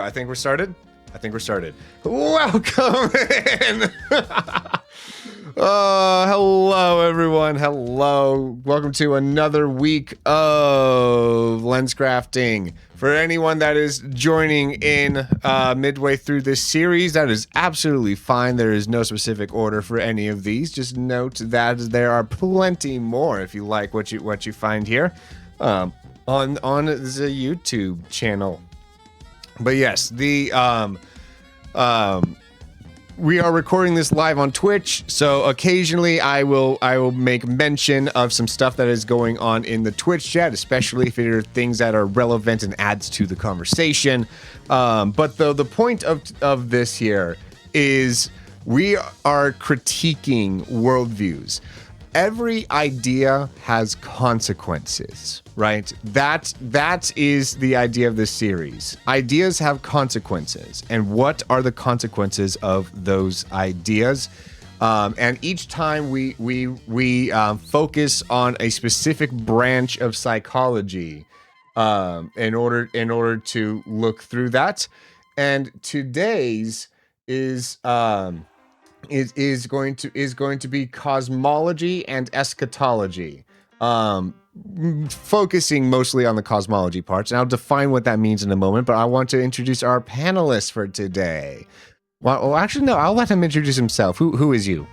I think we're started. Welcome in. Hello, everyone. Hello. Welcome to another week of lens crafting. For anyone that is joining in midway through this series, that is absolutely fine. There is no specific order for any of these. Just note that there are plenty more if you like what you find here on the YouTube channel. But yes, we are recording this live on Twitch, so occasionally I will make mention of some stuff that is going on in the Twitch chat, especially if there are things that are relevant and adds to the conversation. But the point of this here is we are critiquing worldviews. Every idea has consequences, right? That is the idea of this series. Ideas have consequences, and what are the consequences of those ideas? And each time we focus on a specific branch of psychology in order to look through that. And today's is going to be cosmology and eschatology, focusing mostly on the cosmology parts, and I'll define what that means in a moment. But I want to introduce our panelists for today. Well, actually, no, I'll let him introduce himself. Who is you?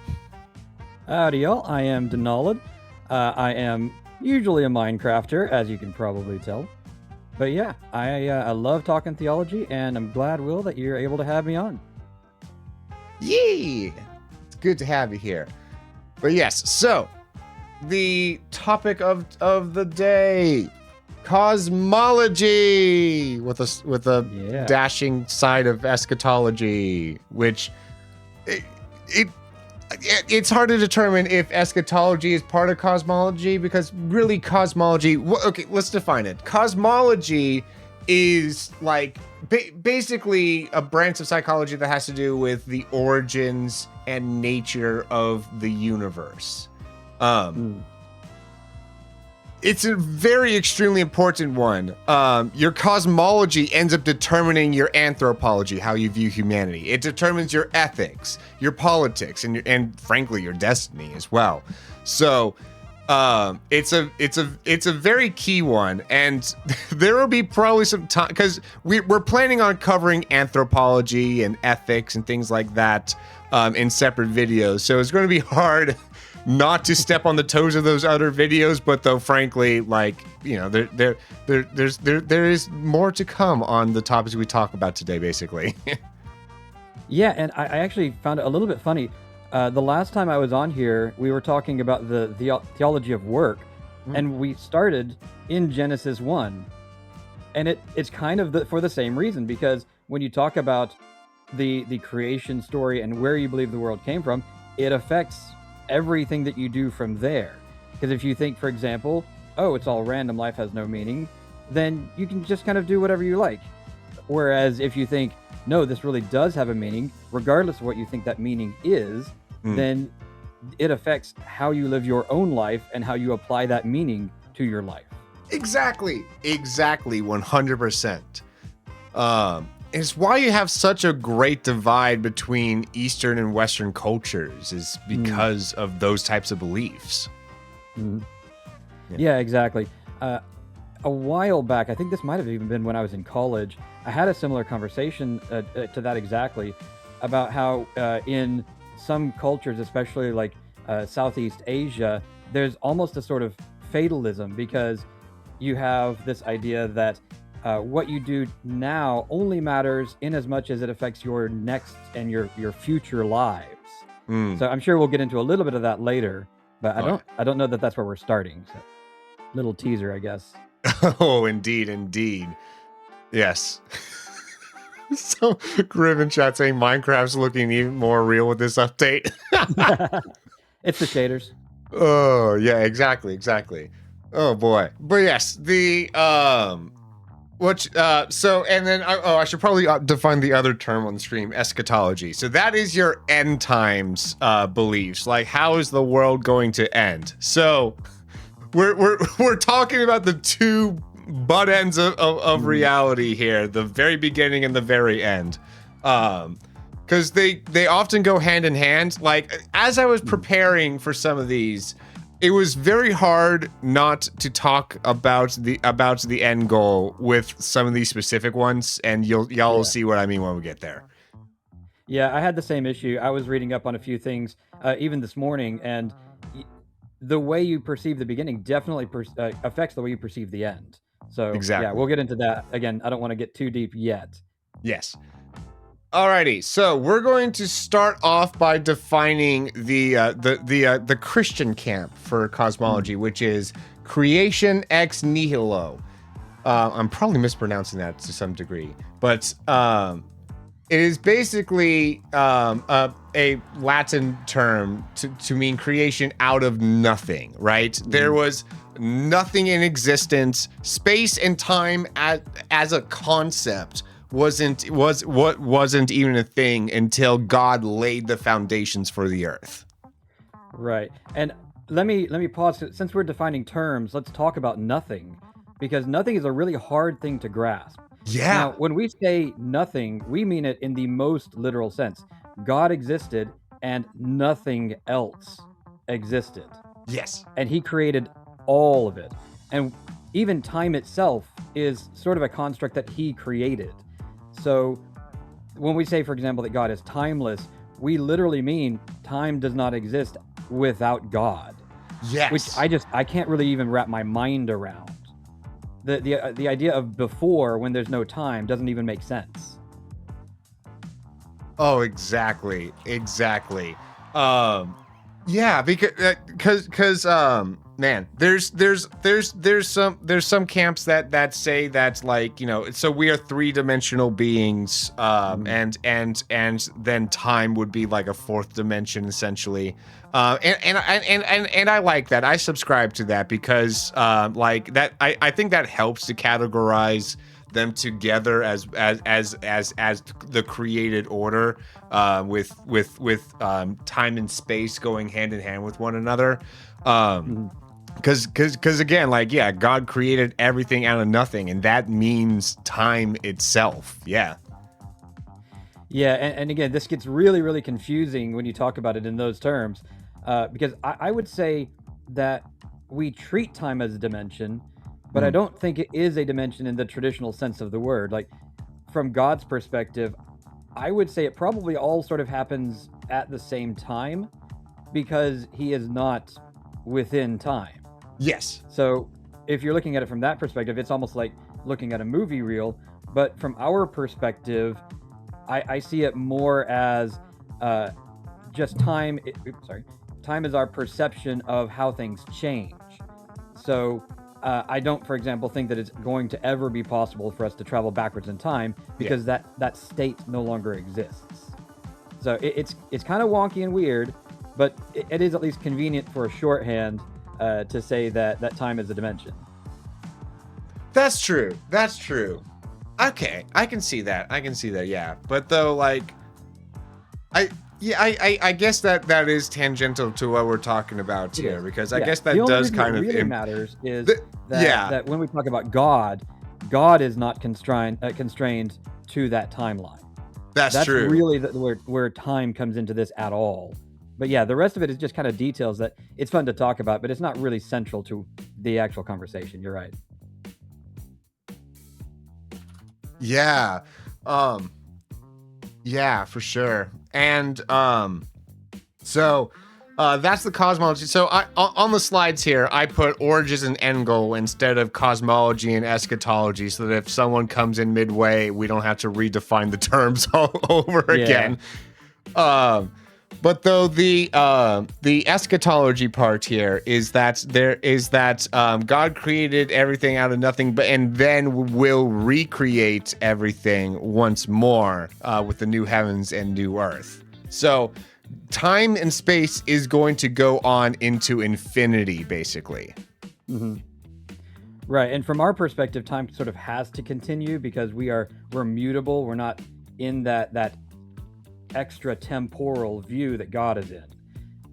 Howdy, y'all. I am Denolid. I am usually a Minecrafter, as you can probably tell. But yeah, I love talking theology, and I'm glad, Will, that you're able to have me on. Yee! It's good to have you here. But yes, so the topic of the day, cosmology, with a dashing side of eschatology, which it's hard to determine if eschatology is part of cosmology, because really cosmology, okay, let's define it. Cosmology is like basically a branch of psychology that has to do with the origins and nature of the universe. It's a very extremely important one. Your cosmology ends up determining your anthropology, how you view humanity. It determines your ethics, your politics, and frankly your destiny as well. So it's a very key one, and there will be probably some time, because we're planning on covering anthropology and ethics and things like that in separate videos. So it's going to be hard not to step on the toes of those other videos. But though, frankly, like, you know, there is more to come on the topics we talk about today, basically. Yeah, and I actually found it a little bit funny. The last time I was on here, we were talking about the theology of work, and we started in Genesis 1. And it's kind of for the same reason, because when you talk about the creation story and where you believe the world came from, it affects everything that you do from there. Because if you think, for example, oh, it's all random, life has no meaning, then you can just kind of do whatever you like. Whereas if you think, no, this really does have a meaning, regardless of what you think that meaning is, then it affects how you live your own life and how you apply that meaning to your life. Exactly, 100%. It's why you have such a great divide between Eastern and Western cultures, is because of those types of beliefs. Yeah, exactly. A while back, I think this might have even been when I was in college, I had a similar conversation to that exactly, about how in some cultures, especially like Southeast Asia, there's almost a sort of fatalism, because you have this idea that what you do now only matters in as much as it affects your next and your future lives. So I'm sure we'll get into a little bit of that later, but I don't know that that's where we're starting. So little teaser, I guess. Oh, indeed. Yes. So Griv in chat saying Minecraft's looking even more real with this update. It's the shaders. Oh yeah, exactly. Oh boy. But yes, the so, and then I should probably define the other term on the stream, eschatology. So that is your end times beliefs, like how is the world going to end. So we're talking about the two butt ends of reality here, the very beginning and the very end. Because they often go hand in hand. Like, as I was preparing for some of these, it was very hard not to talk about the end goal with some of these specific ones, and y'all will see what I mean when we get there. Yeah, I had the same issue. I was reading up on a few things, even this morning, and the way you perceive the beginning definitely affects the way you perceive the end. So Exactly. yeah, we'll get into that. Again, I don't want to get too deep yet. Yes. Alrighty, so we're going to start off by defining the Christian camp for cosmology, which is creation ex nihilo. I'm probably mispronouncing that to some degree, but it is basically a Latin term to mean creation out of nothing, right? There was nothing in existence. Space and time as a concept wasn't even a thing until God laid the foundations for the earth. Right. And let me pause. Since we're defining terms, let's talk about nothing, because nothing is a really hard thing to grasp. Yeah. Now, when we say nothing, we mean it in the most literal sense. God existed and nothing else existed. Yes. And he created all of it. And even time itself is sort of a construct that he created. So when we say, for example, that God is timeless, we literally mean time does not exist without God. Yes. Which I can't really even wrap my mind around. The idea of before, when there's no time, doesn't even make sense. Oh, exactly. Yeah, because man, there's some camps that say that, like, you know, so we are three-dimensional beings, and then time would be like a fourth dimension essentially. And I like that. I subscribe to that because like that I think that helps to categorize them together as the created order, with time and space going hand in hand with one another. Because again, like, yeah, God created everything out of nothing, and that means time itself. Yeah. Yeah, and again, this gets really, really confusing when you talk about it in those terms, because I would say that we treat time as a dimension, but I don't think it is a dimension in the traditional sense of the word. Like, from God's perspective, I would say it probably all sort of happens at the same time, because he is not within time. Yes. So if you're looking at it from that perspective, it's almost like looking at a movie reel. But from our perspective, I see it more as just time. Time is our perception of how things change. So I don't, for example, think that it's going to ever be possible for us to travel backwards in time, because that state no longer exists. So it's kind of wonky and weird, but it is at least convenient for a shorthand to say that time is a dimension. That's true. Okay, I can see that. Yeah, but though, like, I guess that is tangential to what we're talking about here, because I guess that does kind of really matters is that when we talk about God is not constrained to that timeline. That's true. Really where time comes into this at all. But yeah, the rest of it is just kind of details that it's fun to talk about, but it's not really central to the actual conversation. You're right. Yeah. Yeah, for sure. And so that's the cosmology. So on the slides here, I put origins and end goal instead of cosmology and eschatology, so that if someone comes in midway, we don't have to redefine the terms all over again. But though the eschatology part here is that God created everything out of nothing, and then will recreate everything once more with the new heavens and new earth. So time and space is going to go on into infinity, basically. Mm-hmm. Right, and from our perspective, time sort of has to continue because we're mutable. We're not in that extra temporal view that God is in.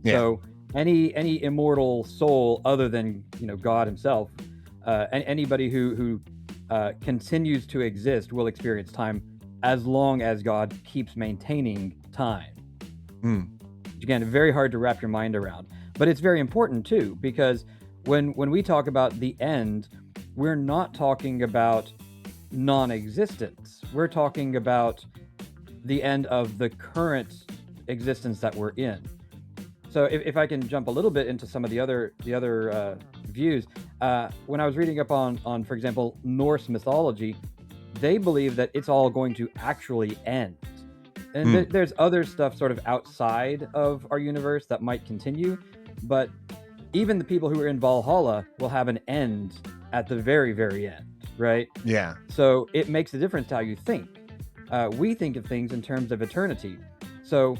So any immortal soul other than God himself and anybody who continues to exist will experience time as long as God keeps maintaining time. Again, very hard to wrap your mind around, but it's very important too, because when we talk about the end, we're not talking about non-existence. We're talking about the end of the current existence that we're in. So if I can jump a little bit into some of the other views, when I was reading up on, for example, Norse mythology, they believe that it's all going to actually end. And there's other stuff sort of outside of our universe that might continue, but even the people who are in Valhalla will have an end at the very, very end, right? Yeah. So it makes a difference to how you think. We think of things in terms of eternity. So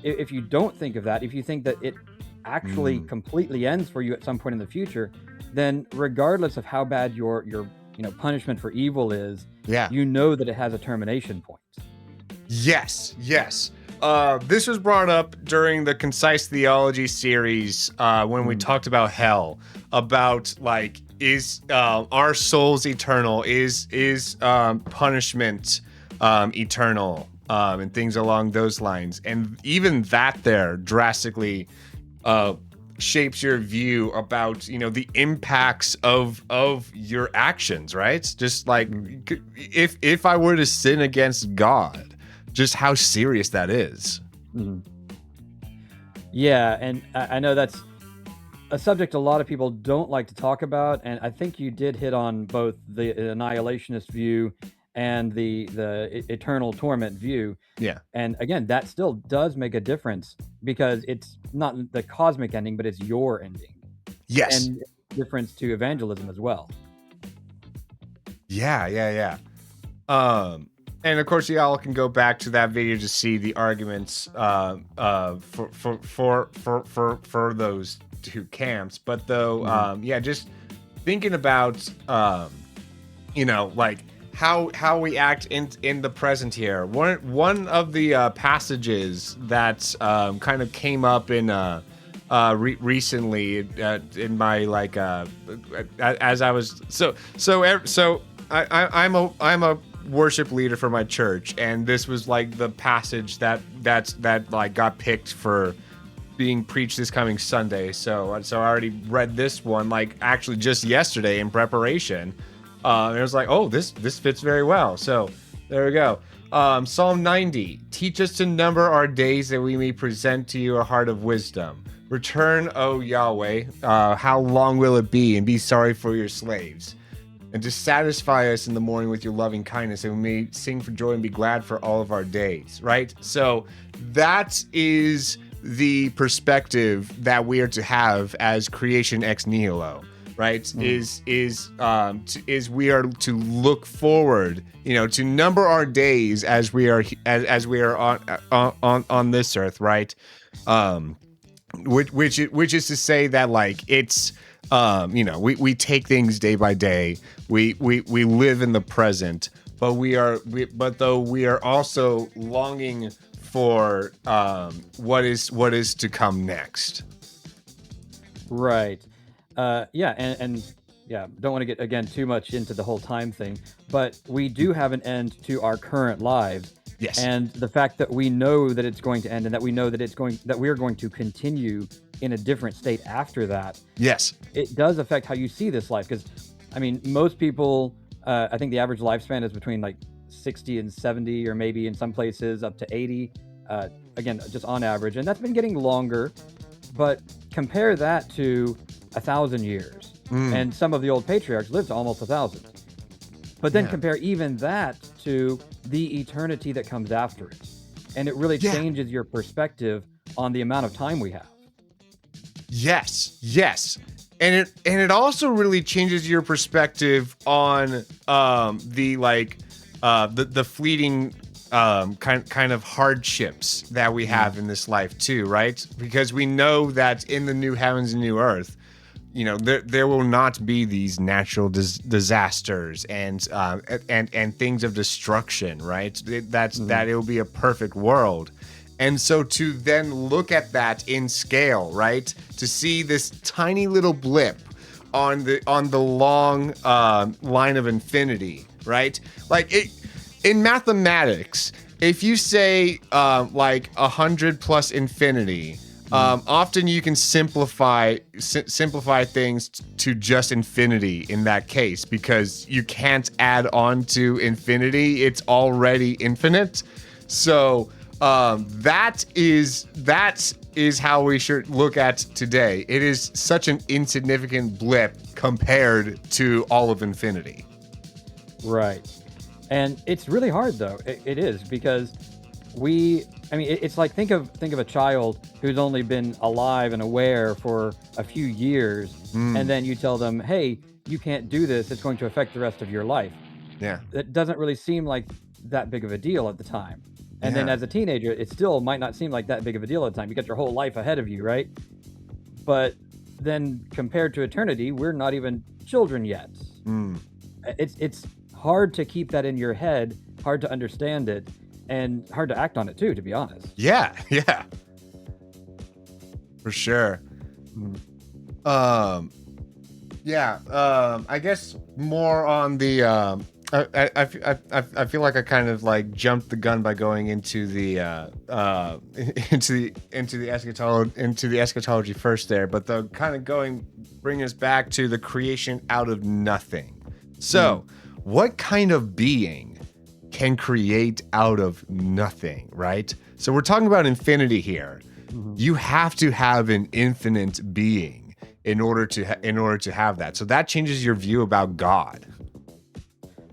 if you don't think of that, if you think that it actually completely ends for you at some point in the future, then regardless of how bad your punishment for evil is, you know that it has a termination point. Yes. This was brought up during the Concise Theology series when we talked about hell, about like, is our souls eternal? Is punishment eternal? And things along those lines. And even that there drastically shapes your view about, the impacts of your actions, right? Just like if I were to sin against God, just how serious that is. Yeah, and I know that's a subject a lot of people don't like to talk about, and I think you did hit on both the annihilationist view and the eternal torment view. Yeah. And again, that still does make a difference, because it's not the cosmic ending, but it's your ending. Yes. And difference to evangelism as well. Yeah. And of course, y'all can go back to that video to see the arguments for those two camps. But though, just thinking about like how we act in the present here. One of the passages that kind of came up in recently in my like as I was I'm a worship leader for my church, and this was like the passage that like got picked for being preached this coming Sunday. So I already read this one like actually just yesterday in preparation. And it was like, oh, this fits very well. So there we go. Psalm 90, teach us to number our days that we may present to you a heart of wisdom. Return, O Yahweh, how long will it be? And be sorry for your slaves. And to satisfy us in the morning with your loving kindness, and we may sing for joy and be glad for all of our days, right? So that is the perspective that we are to have as creation ex nihilo, right? Is we are to look forward, to number our days as we are on this earth, right? Which is to say that like it's we take things day by day. We live in the present, but we are also longing for what is to come next. Right. Don't want to get again too much into the whole time thing, but we do have an end to our current lives. Yes. And the fact that we know that it's going to end, and that we know that we're going to continue in a different state after that. Yes. It does affect how you see this life, because I mean, most people, I think the average lifespan is between like 60 and 70, or maybe in some places up to 80. Again, just on average, and that's been getting longer. But compare that to 1,000 years, and some of the old patriarchs lived to almost 1,000. But then compare even that to the eternity that comes after it, and it really changes your perspective on the amount of time we have. Yes. And it also really changes your perspective on the fleeting kind of hardships that we have in this life too, right? Because we know that in the new heavens and new earth, there will not be these natural disasters and things of destruction, right? That it will be a perfect world. And so to then look at that in scale, right? To see this tiny little blip on the long line of infinity, right? Like in mathematics, if you say like 100 plus infinity, often you can simplify things to just infinity in that case, because you can't add on to infinity. It's already infinite. So that is how we should look at today. It is such an insignificant blip compared to all of infinity. Right. And it's really hard though. It is, because it's like, think of a child who's only been alive and aware for a few years, and then you tell them, hey, you can't do this, it's going to affect the rest of your life. Yeah. It doesn't really seem like that big of a deal at the time. And then Yeah. as a teenager, it still might not seem like that big of a deal at the time. You got your whole life ahead of you, right? But then compared to eternity, we're not even children yet. It's hard to keep that in your head, hard to understand it, and hard to act on it too, to be honest. Yeah, for sure. I guess more on the I feel like I kind of like jumped the gun by going into the into the eschatology first there, but the kind of bring us back to the creation out of nothing. So, what kind of being can create out of nothing, right? So we're talking about infinity here. You have to have an infinite being in order to have that. So that changes your view about God.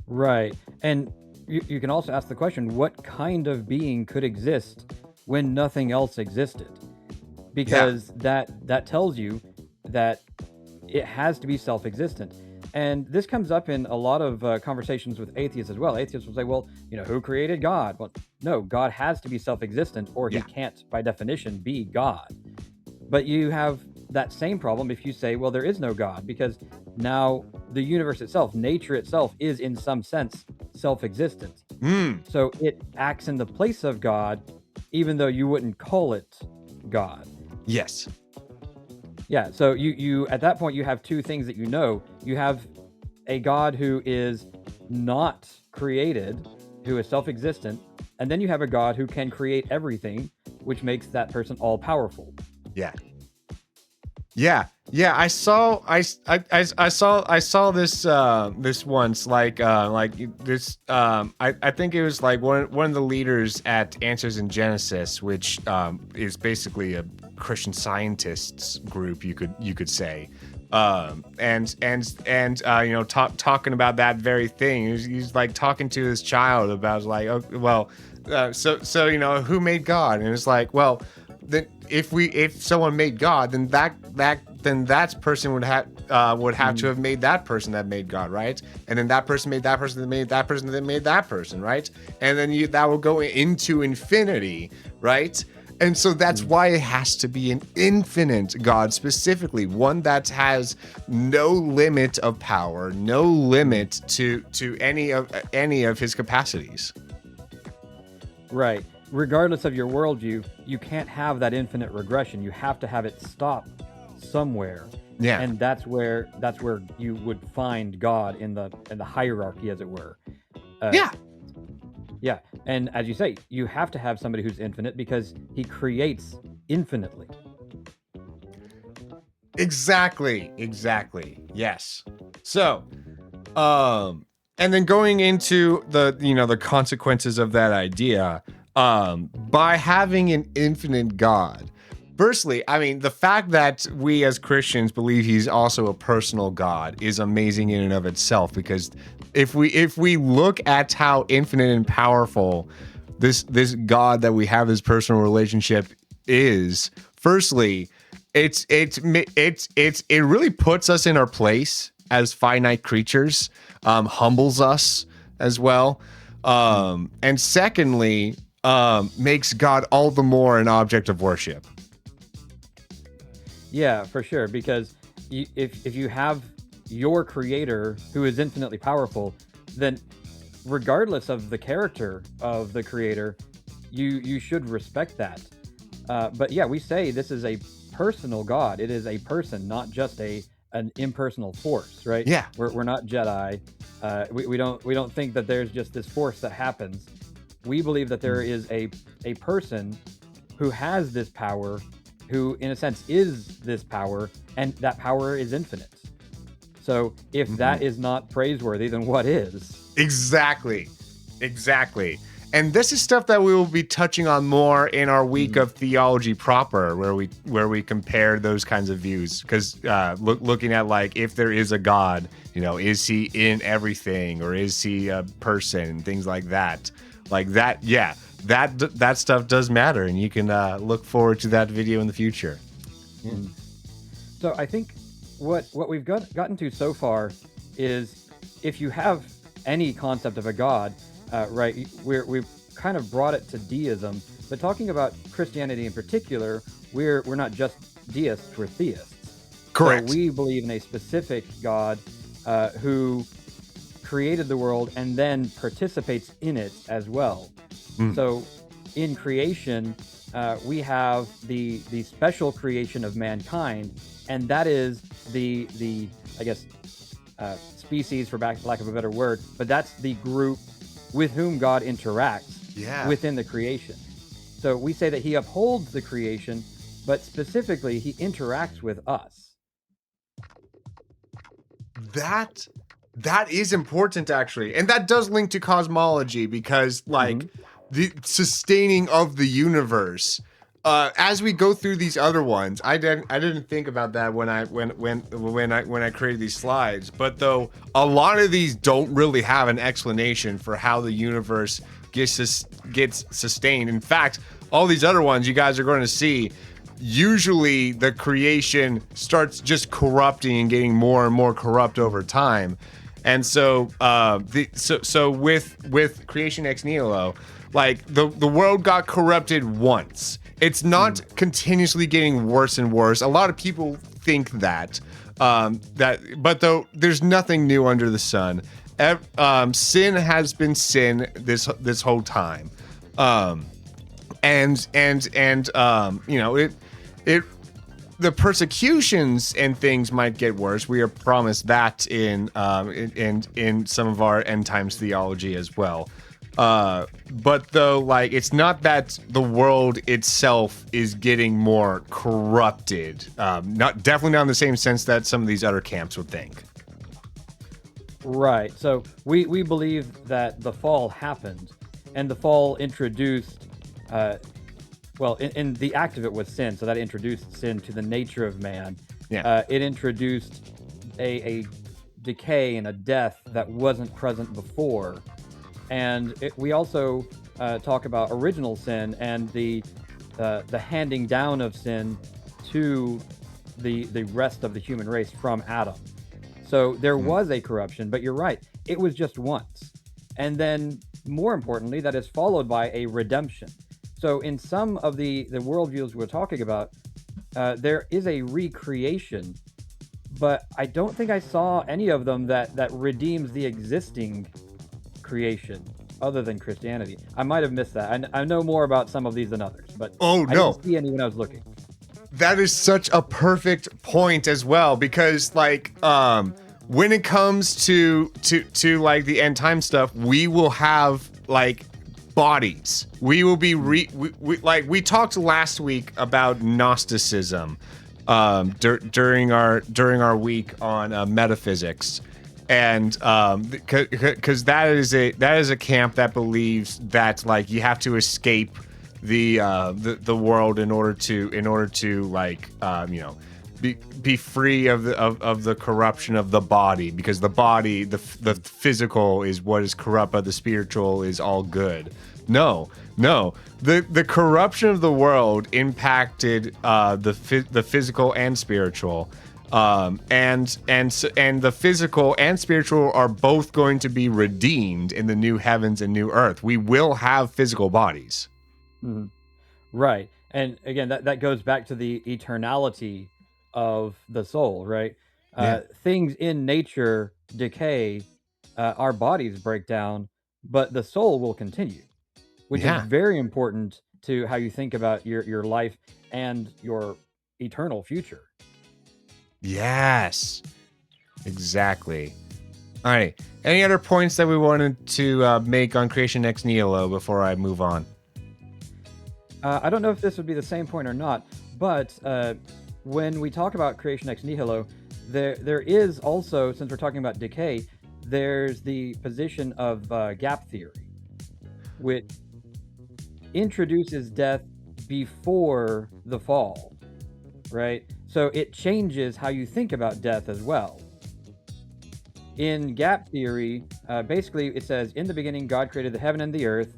Right. And you can also ask the question, what kind of being could exist when nothing else existed? Because that tells you that it has to be self-existent. And this comes up in a lot of conversations with atheists as well. Atheists will say, well, who created God? Well, no, God has to be self-existent, or he can't, by definition, be God. But you have that same problem if you say, well, there is no God, because now the universe itself, nature itself, is in some sense self-existent. So it acts in the place of God, even though you wouldn't call it God. Yes. Yeah, so you at that point, you have two things that you have a God who is not created, who is self-existent, and then you have a God who can create everything, which makes that person all-powerful. Yeah. I saw this this once, like this. I think it was like one of the leaders at Answers in Genesis, which is basically a Christian scientists group, you could say, and talking about that very thing. He's like talking to his child about like, oh, well, so who made God? And it's like, well, then if someone made God, then that person would have to have made that person that made God, right? And then that person made that person that made that person that made that person, right? And then that will go into infinity, right? And so that's why it has to be an infinite God, specifically one that has no limit of power, no limit to any of his capacities. Right. Regardless of your worldview, you can't have that infinite regression. You have to have it stop somewhere. Yeah. And that's where you would find God in the hierarchy, as it were. Yeah. And as you say, you have to have somebody who's infinite because he creates infinitely. Exactly. Yes. So, and then going into the consequences of that idea, by having an infinite God. Firstly, I mean, the fact that we as Christians believe he's also a personal God is amazing in and of itself, because if we look at how infinite and powerful this God that we have this personal relationship is, firstly, it really puts us in our place as finite creatures, humbles us as well, and secondly, makes God all the more an object of worship. Yeah, for sure. Because if you have your creator who is infinitely powerful, then regardless of the character of the creator, you should respect that. But yeah, we say this is a personal God. It is a person, not just a an impersonal force, right? Yeah. We're not Jedi. We don't think that there's just this force that happens. We believe that there is a person who has this power, who in a sense is this power, and that power is infinite. So if that is not praiseworthy, then what is? Exactly. And this is stuff that we will be touching on more in our week of theology proper, where we compare those kinds of views. Because looking at like, if there is a God, is he in everything, or is he a person, things like that. Like that, yeah, that stuff does matter, and you can look forward to that video in the future. So I think what we've gotten to so far is, if you have any concept of a God, right, we've kind of brought it to deism, but talking about Christianity in particular, we're not just deists, we're theists. Correct. So we believe in a specific God who created the world and then participates in it as well. So in creation, we have the special creation of mankind, and that is the I guess species, for lack of a better word, but that's the group with whom God interacts within the creation. So we say that he upholds the creation, but specifically he interacts with us. That is important, actually, and that does link to cosmology, because like the sustaining of the universe. As we go through these other ones, I didn't think about that when I created these slides. But though a lot of these don't really have an explanation for how the universe gets sustained. In fact, all these other ones you guys are going to see, usually the creation starts just corrupting and getting more and more corrupt over time. And so with creation ex nihilo, like the world got corrupted once. It's not continuously getting worse and worse. A lot of people think that, but though there's nothing new under the sun. Sin has been sin this whole time, and the persecutions and things might get worse. We are promised that in some of our end times theology as well. But though, like, it's not that the world itself is getting more corrupted. Definitely not in the same sense that some of these other camps would think. Right. So we believe that the fall happened, and the fall introduced, in the act of it was sin. So that introduced sin to the nature of man. Yeah. It introduced a decay and a death that wasn't present before. And we also talk about original sin and the handing down of sin to the rest of the human race from Adam. So there was a corruption, but you're right, it was just once. And then, more importantly, that is followed by a redemption. So in some of the worldviews we're talking about, there is a recreation, but I don't think I saw any of them that redeems the existing creation other than Christianity. I might have missed that. I know more about some of these than others, but I didn't see any when I was looking. That is such a perfect point as well, because like when it comes to like the end time stuff, we will have like bodies. We will be we talked last week about Gnosticism during our week on metaphysics. And because that is a camp that believes that like you have to escape the world in order to like be free of the corruption of the body, because the body, the physical is what is corrupt, but the spiritual is all good. No, the corruption of the world impacted the physical and spiritual. And the physical and spiritual are both going to be redeemed in the new heavens and new earth. We will have physical bodies. Mm-hmm. Right. And again, that goes back to the eternality of the soul, right? Things in nature decay, our bodies break down, but the soul will continue, which is very important to how you think about your life and your eternal future. Yes, exactly. All right. Any other points that we wanted to make on creation ex nihilo before I move on? I don't know if this would be the same point or not, but when we talk about creation ex nihilo, there is also, since we're talking about decay, there's the position of gap theory, which introduces death before the fall, right? So it changes how you think about death as well. In gap theory, basically it says, in the beginning, God created the heaven and the earth.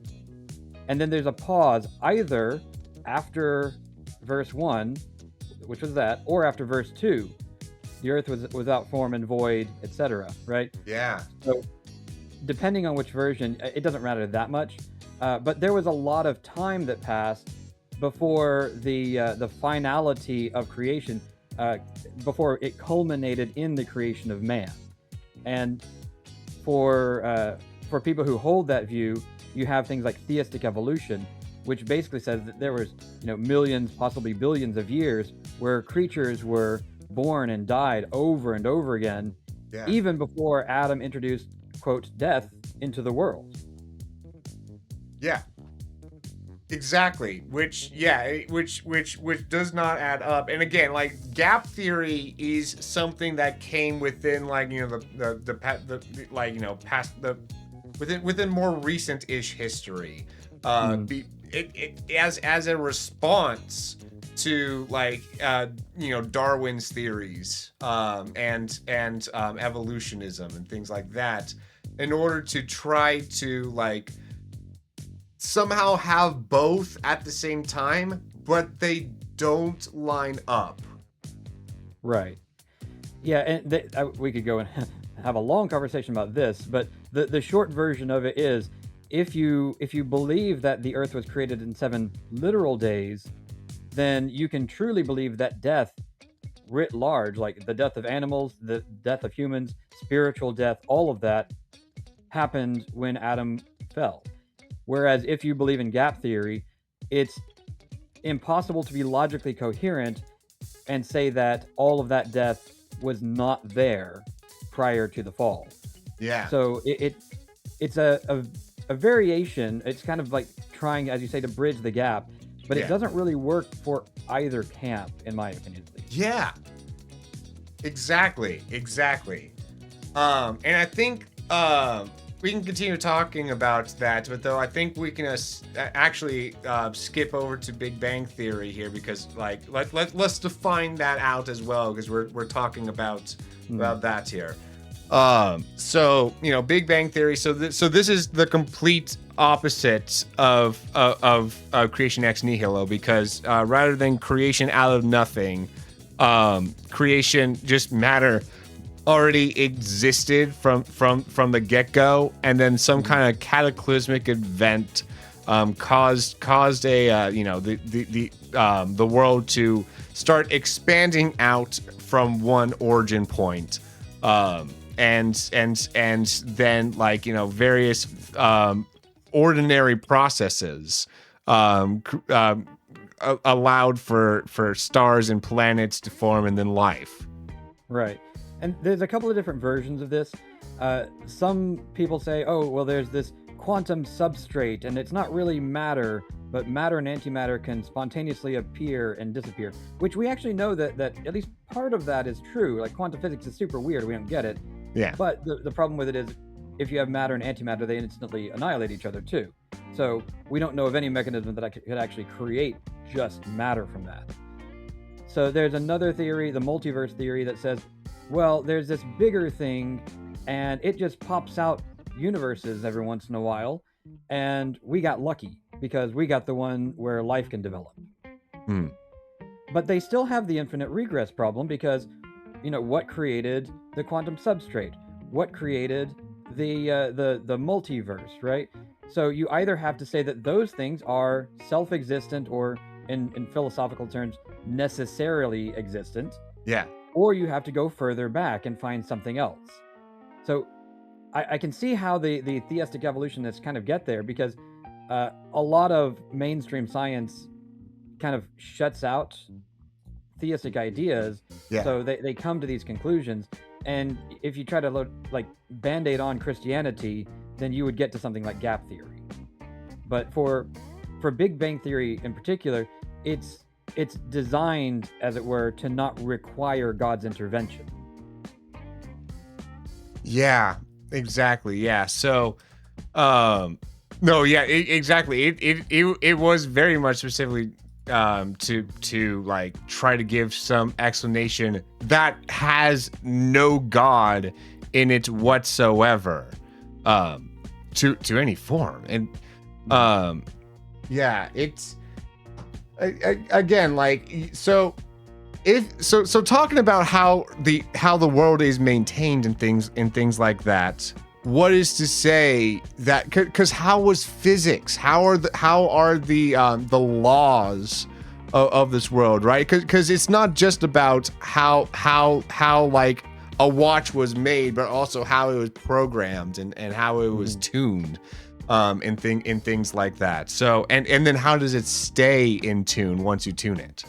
And then there's a pause either after verse 1, which was that, or after verse 2. The earth was without form and void, etc., right? Yeah. So depending on which version, it doesn't matter that much. But there was a lot of time that passed before the finality of creation, before it culminated in the creation of man. And for people who hold that view, you have things like theistic evolution, which basically says that there was, millions, possibly billions of years where creatures were born and died over and over again, even before Adam introduced, quote, death into the world. Yeah. Exactly. Which does not add up. And again, like gap theory is something that came within within more recent-ish history. As a response to Darwin's theories and evolutionism and things like that, in order to try to somehow have both at the same time, but they don't line up. Right. Yeah, and we could go and have a long conversation about this, but the short version of it is, if you believe that the earth was created in 7 literal days, then you can truly believe that death writ large, like the death of animals, the death of humans, spiritual death, all of that happened when Adam fell. Whereas if you believe in gap theory, it's impossible to be logically coherent and say that all of that death was not there prior to the fall. Yeah. So it's a variation. It's kind of like trying, as you say, to bridge the gap, but it doesn't really work for either camp, in my opinion, at least. Yeah. Exactly. And I think we can continue talking about that, but though I think we can actually skip over to Big Bang Theory here, because let's define that out as well, because we're talking about that here. So Big Bang Theory. So this is the complete opposite of creation ex nihilo, because rather than creation out of nothing, creation, just matter already existed from the get-go, and then some kind of cataclysmic event caused a the world to start expanding out from one origin point, and then various ordinary processes allowed for stars and planets to form, and then life. Right. And there's a couple of different versions of this. Some people say, oh, well, there's this quantum substrate, and it's not really matter, but matter and antimatter can spontaneously appear and disappear, which we actually know that at least part of that is true. Like, quantum physics is super weird. We don't get it. Yeah. But the problem with it is, if you have matter and antimatter, they instantly annihilate each other too. So we don't know of any mechanism that could actually create just matter from that. So there's another theory, the multiverse theory, that says, well, there's this bigger thing, and it just pops out universes every once in a while, and we got lucky because we got the one where life can develop. But they still have the infinite regress problem, because what created the quantum substrate? What created the multiverse, right? So you either have to say that those things are self-existent, or in philosophical terms, necessarily existent. Yeah. Or you have to go further back and find something else. So I can see how the theistic evolutionists kind of get there, because a lot of mainstream science kind of shuts out theistic ideas, Yeah. so they come to these conclusions. And if you try to like band-aid on Christianity, then you would get to something like gap theory. But for Big Bang Theory in particular, it's designed, as it were, to not require God's intervention. Yeah, exactly. Yeah. So, no, yeah, exactly. It was very much specifically to like try to give some explanation that has no God in it whatsoever, to any form. And yeah, it's again, like, so talking about how the world is maintained and things like that, what is to say that, because how was physics, how are the laws of this world, right? Because it's not just about how like a watch was made, but also how it was programmed and how it was tuned, and things like that. So and then how does it stay in tune once you tune it?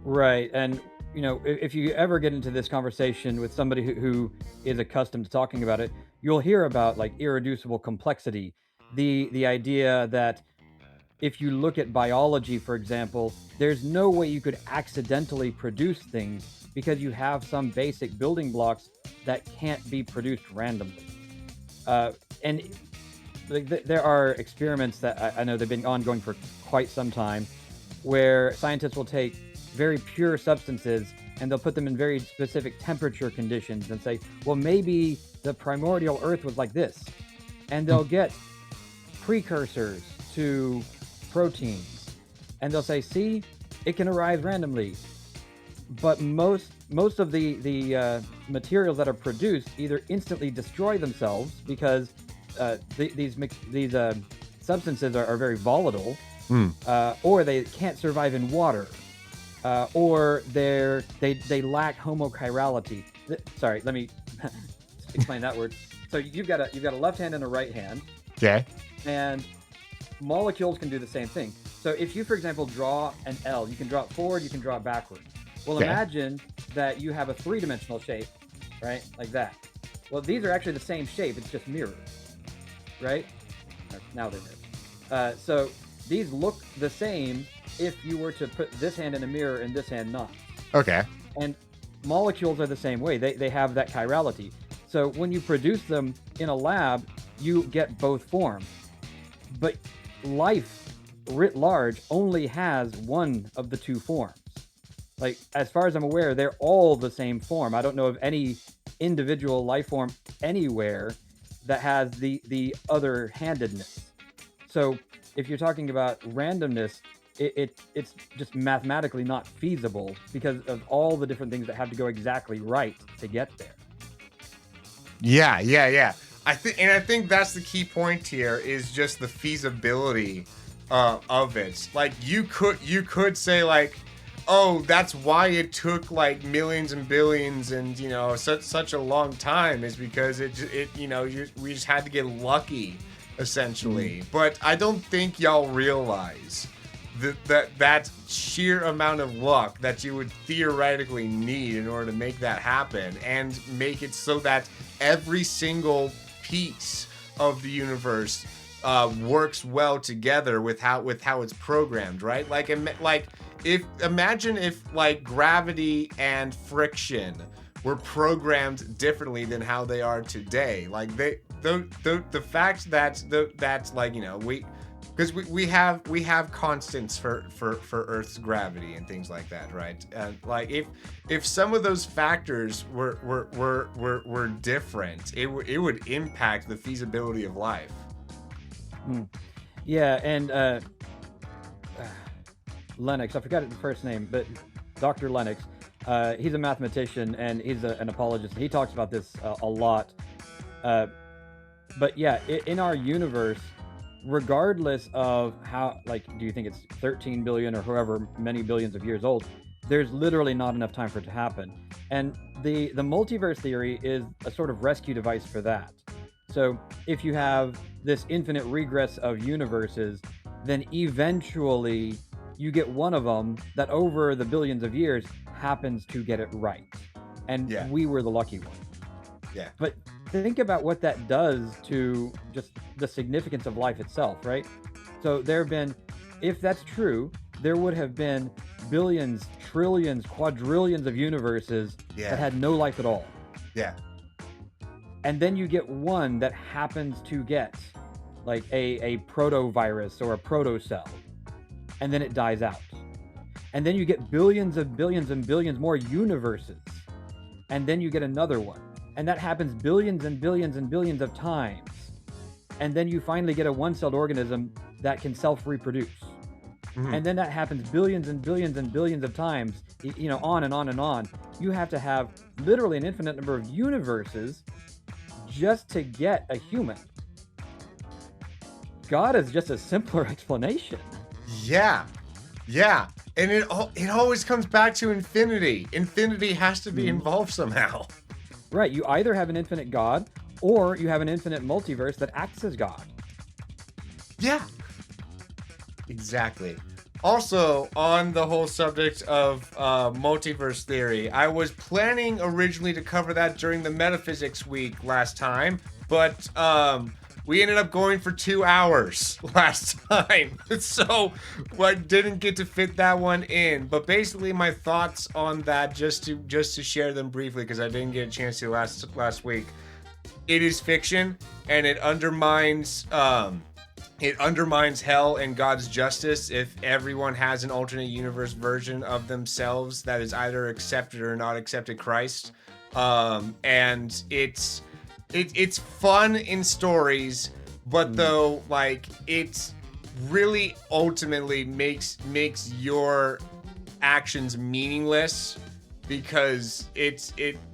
Right. And, you know, if you ever get into this conversation with somebody who is accustomed to talking about it, you'll hear about like irreducible complexity. The idea that if you look at biology, for example, there's no way you could accidentally produce things because you have some basic building blocks that can't be produced randomly. And there are experiments that I know they've been ongoing for quite some time, where scientists will take very pure substances and they'll put them in very specific temperature conditions and say, well, maybe the primordial earth was like this. And they'll get precursors to proteins and they'll say, see, it can arise randomly. But most of the materials that are produced either instantly destroy themselves because these substances are very volatile, or they can't survive in water, or they lack homochirality. Sorry, let me explain that word. So you've got a left hand and a right hand. Okay. And molecules can do the same thing. So if you, for example, draw an L, you can draw it forward, you can draw it backward. Well, Okay. imagine that you have a three-dimensional shape, right? Like that. Well, these are actually the same shape. It's just mirrors, right? Now they're mirrors. So these look the same if you were to put this hand in a mirror and this hand not. Okay. And molecules are the same way. They have that chirality. So when you produce them in a lab, you get both forms. But life, writ large, only has one of the two forms. Like, as far as I'm aware, they're all the same form. I don't know of any individual life form anywhere that has the other-handedness. So if you're talking about randomness, it's just mathematically not feasible because of all the different things that have to go exactly right to get there. Yeah. I think that's the key point here, is just the feasibility of it. Like, you could say, like, oh, that's why it took like millions and billions and, you know, such a long time, is because we just had to get lucky, essentially. But I don't think y'all realize that sheer amount of luck that you would theoretically need in order to make that happen and make it so that every single piece of the universe works well together with how it's programmed, right? Imagine if like gravity and friction were programmed differently than how they are today. Like the fact that's like, you know, because we have constants for Earth's gravity and things like that, right? Like if some of those factors were different, it would impact the feasibility of life. Yeah, and Lennox, I forgot his first name, but Dr. Lennox, he's a mathematician and he's an apologist. He talks about this a lot. But yeah, in our universe, regardless of how, like, do you think it's 13 billion or however many billions of years old, there's literally not enough time for it to happen. And the multiverse theory is a sort of rescue device for that. So if you have this infinite regress of universes, then eventually you get one of them that over the billions of years happens to get it right. And we were the lucky one. Yeah. But think about what that does to just the significance of life itself, right? So there have been, if that's true, there would have been billions, trillions, quadrillions of universes that had no life at all. Yeah. And then you get one that happens to get like a protovirus or a protocell, and then it dies out. And then you get billions and billions more universes, and then you get another one. And that happens billions and billions and billions of times. And then you finally get a one-celled organism that can self-reproduce. And then that happens billions and billions and billions of times, on and on and on. You have to have literally an infinite number of universes just to get a human. God is just a simpler explanation. Yeah. And it always comes back to infinity. Infinity has to be involved somehow. Right. You either have an infinite God or you have an infinite multiverse that acts as God. Yeah. Exactly. Also, on the whole subject of multiverse theory, I was planning originally to cover that during the metaphysics week last time, but we ended up going for 2 hours last time, so I didn't get to fit that one in. But basically, my thoughts on that, just to share them briefly, because I didn't get a chance to last week. It is fiction, and it undermines hell and God's justice if everyone has an alternate universe version of themselves that is either accepted or not accepted Christ. And it's fun in stories, but though, like, it's really ultimately makes your actions meaningless, because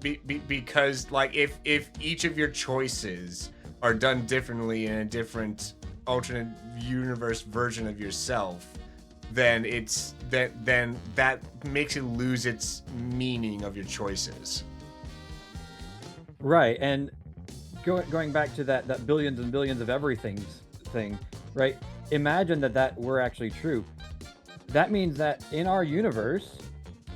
because like if each of your choices are done differently in a different alternate universe version of yourself, then that makes it lose its meaning of your choices. Right. And going back to that billions and billions of everything thing, right? Imagine that were actually true. That means that in our universe,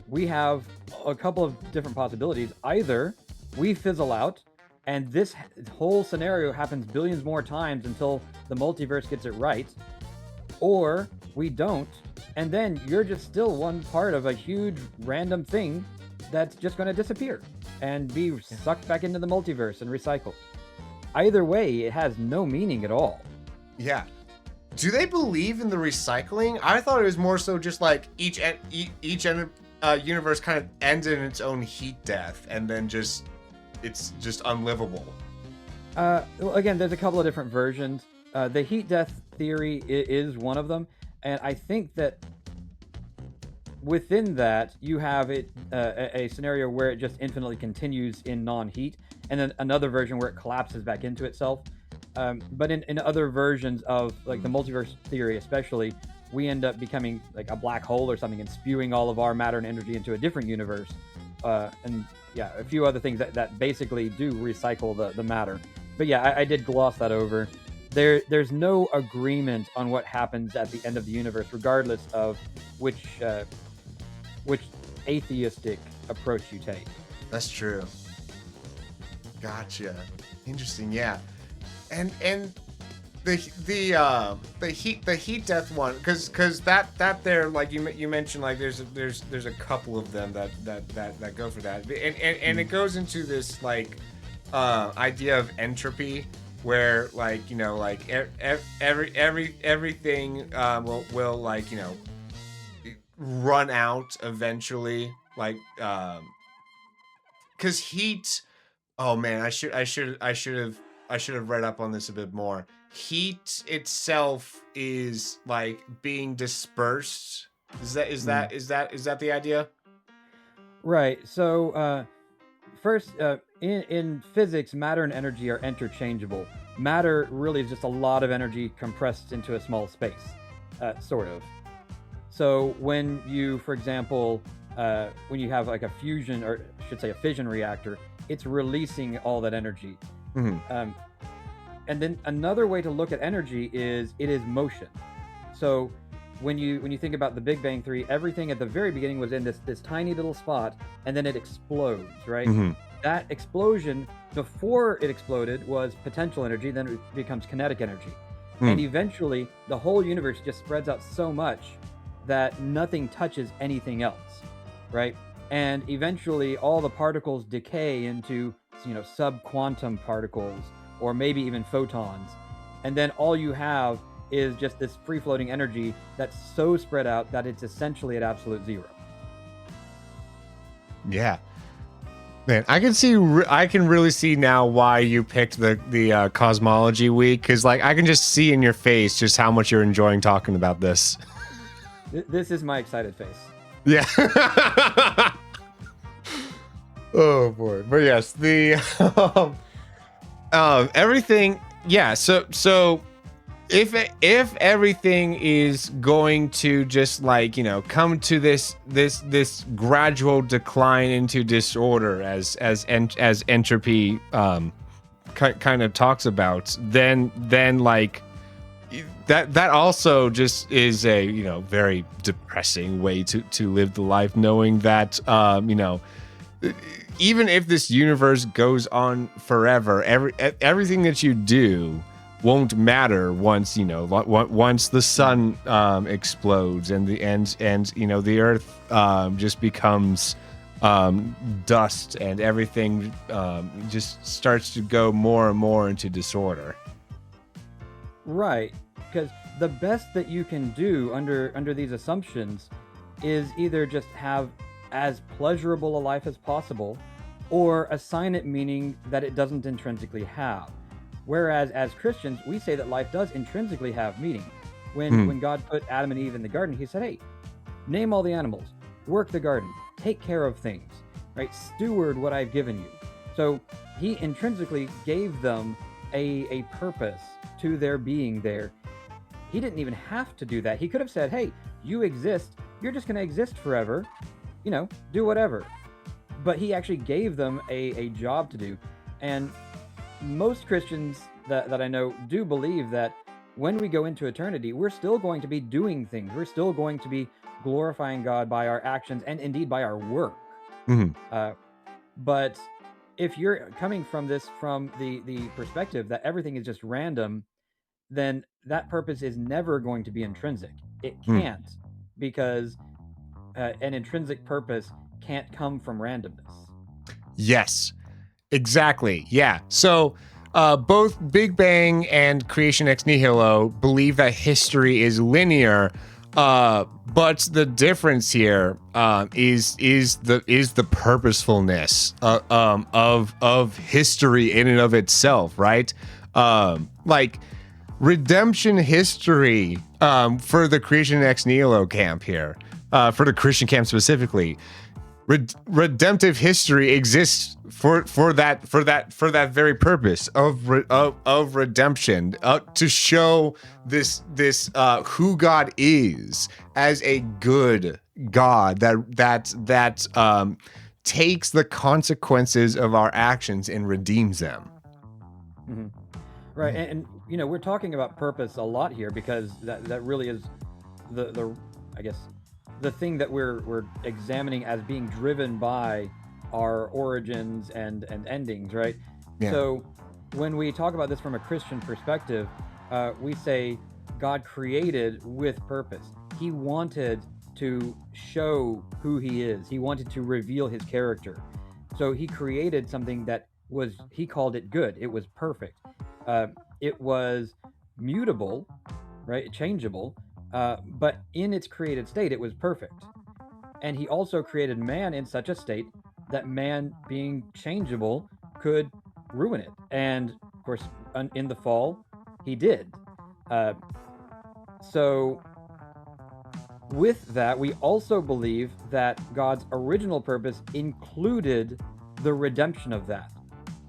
we have a couple of different possibilities. Either we fizzle out, and this whole scenario happens billions more times until the multiverse gets it right, or we don't, and then you're just still one part of a huge random thing that's just going to disappear and be sucked back into the multiverse and recycled. Either way, it has no meaning at all. Yeah. Do they believe in the recycling? I thought it was more so just like each universe kind of ends in its own heat death, and then it's just unlivable. Well, again, there's a couple of different versions. The heat death theory is one of them, and I think that within that you have a scenario where it just infinitely continues in non-heat, and then another version where it collapses back into itself. But in other versions of like the multiverse theory especially, we end up becoming like a black hole or something and spewing all of our matter and energy into a different universe. And yeah, a few other things that basically do recycle the matter. But yeah, I did gloss that over. There's no agreement on what happens at the end of the universe, regardless of which atheistic approach you take. That's true. Gotcha. Interesting. Yeah. And the heat death one, because that there, like you mentioned, like there's a couple of them that go for that, and it goes into this like idea of entropy, where like like everything will like run out eventually, like because heat. Oh man, I should have read up on this a bit more. Heat itself is like being dispersed. Is that the idea? Right. So first, in physics, matter and energy are interchangeable. Matter really is just a lot of energy compressed into a small space, sort of. So when you, for example, when you have like a fusion, or I should say a fission reactor, it's releasing all that energy. Mm-hmm. And then another way to look at energy is it is motion. So when you think about the Big Bang Theory, everything at the very beginning was in this tiny little spot, and then it explodes, right? Mhm. That explosion, before it exploded, was potential energy, then it becomes kinetic energy. And Mm. eventually, the whole universe just spreads out so much that nothing touches anything else, right? And eventually, all the particles decay into, subquantum particles, or maybe even photons. And then all you have is just this free floating energy that's so spread out that it's essentially at absolute zero. Yeah. Man, I can really see now why you picked the cosmology week, because like I can just see in your face just how much you're enjoying talking about this. This is my excited face. Yeah. Oh boy, but yes, the everything. Yeah. So if everything is going to just like come to this gradual decline into disorder as entropy kind of talks about, then like that also just is a very depressing way to live the life, knowing that even if this universe goes on forever, everything that you do won't matter once once the sun explodes and the earth just becomes dust, and everything just starts to go more and more into disorder. Right, because the best that you can do under these assumptions is either just have as pleasurable a life as possible, or assign it meaning that it doesn't intrinsically have. Whereas as Christians, we say that life does intrinsically have meaning. When God put Adam and Eve in the garden, he said, hey, name all the animals, work the garden, take care of things, right? Steward what I've given you. So he intrinsically gave them a purpose to their being there. He didn't even have to do that. He could have said, hey, you exist, you're just going to exist forever, do whatever. But he actually gave them a job to do. And most Christians that I know do believe that when we go into eternity, we're still going to be doing things. We're still going to be glorifying God by our actions and indeed by our work. Mm-hmm. But if you're coming from the perspective that everything is just random, then that purpose is never going to be intrinsic. It can't, because an intrinsic purpose can't come from randomness. Yes, exactly. Yeah. So both Big Bang and Creation Ex Nihilo believe that history is linear, but the difference here is the purposefulness of history in and of itself, right? Like redemption history for the Creation Ex Nihilo camp here, for the Christian camp specifically. Redemptive history exists for that very purpose of redemption, to show this who God is as a good God that takes the consequences of our actions and redeems them. Mm-hmm. Right, and we're talking about purpose a lot here, because that really is the I guess the thing that we're examining as being driven by our origins and endings, right? Yeah. So when we talk about this from a Christian perspective, we say God created with purpose. He wanted to show who he is. He wanted to reveal his character. So he created something that he called it good. It was perfect. It was mutable, right? Changeable. But in its created state, it was perfect. And he also created man in such a state that man, being changeable, could ruin it. And of course, in the fall, he did. So with that, we also believe that God's original purpose included the redemption of that.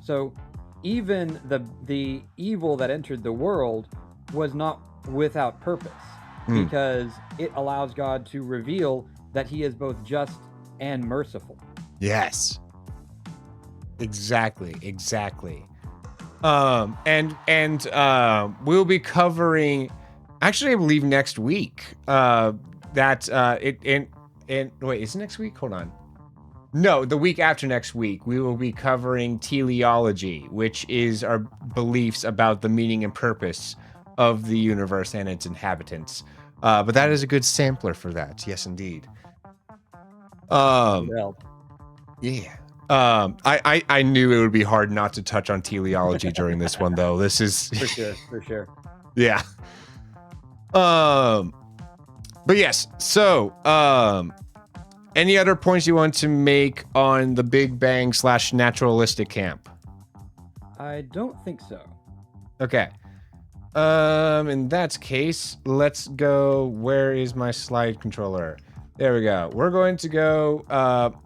So even the evil that entered the world was not without purpose, because it allows God to reveal that he is both just and merciful. Yes. Exactly. And we'll be covering Actually, I believe next week. Wait, is it next week? Hold on. No, the week after next week, we will be covering teleology, which is our beliefs about the meaning and purpose of the universe and its inhabitants. But that is a good sampler for that. Yes, indeed. Well, Yeah. I knew it would be hard not to touch on teleology during this one, though. This is for sure. yeah. But yes. So, any other points you want to make on the Big Bang / naturalistic camp? I don't think so. Okay. In that case, let's go. Where is my slide controller? There we go. We're going to go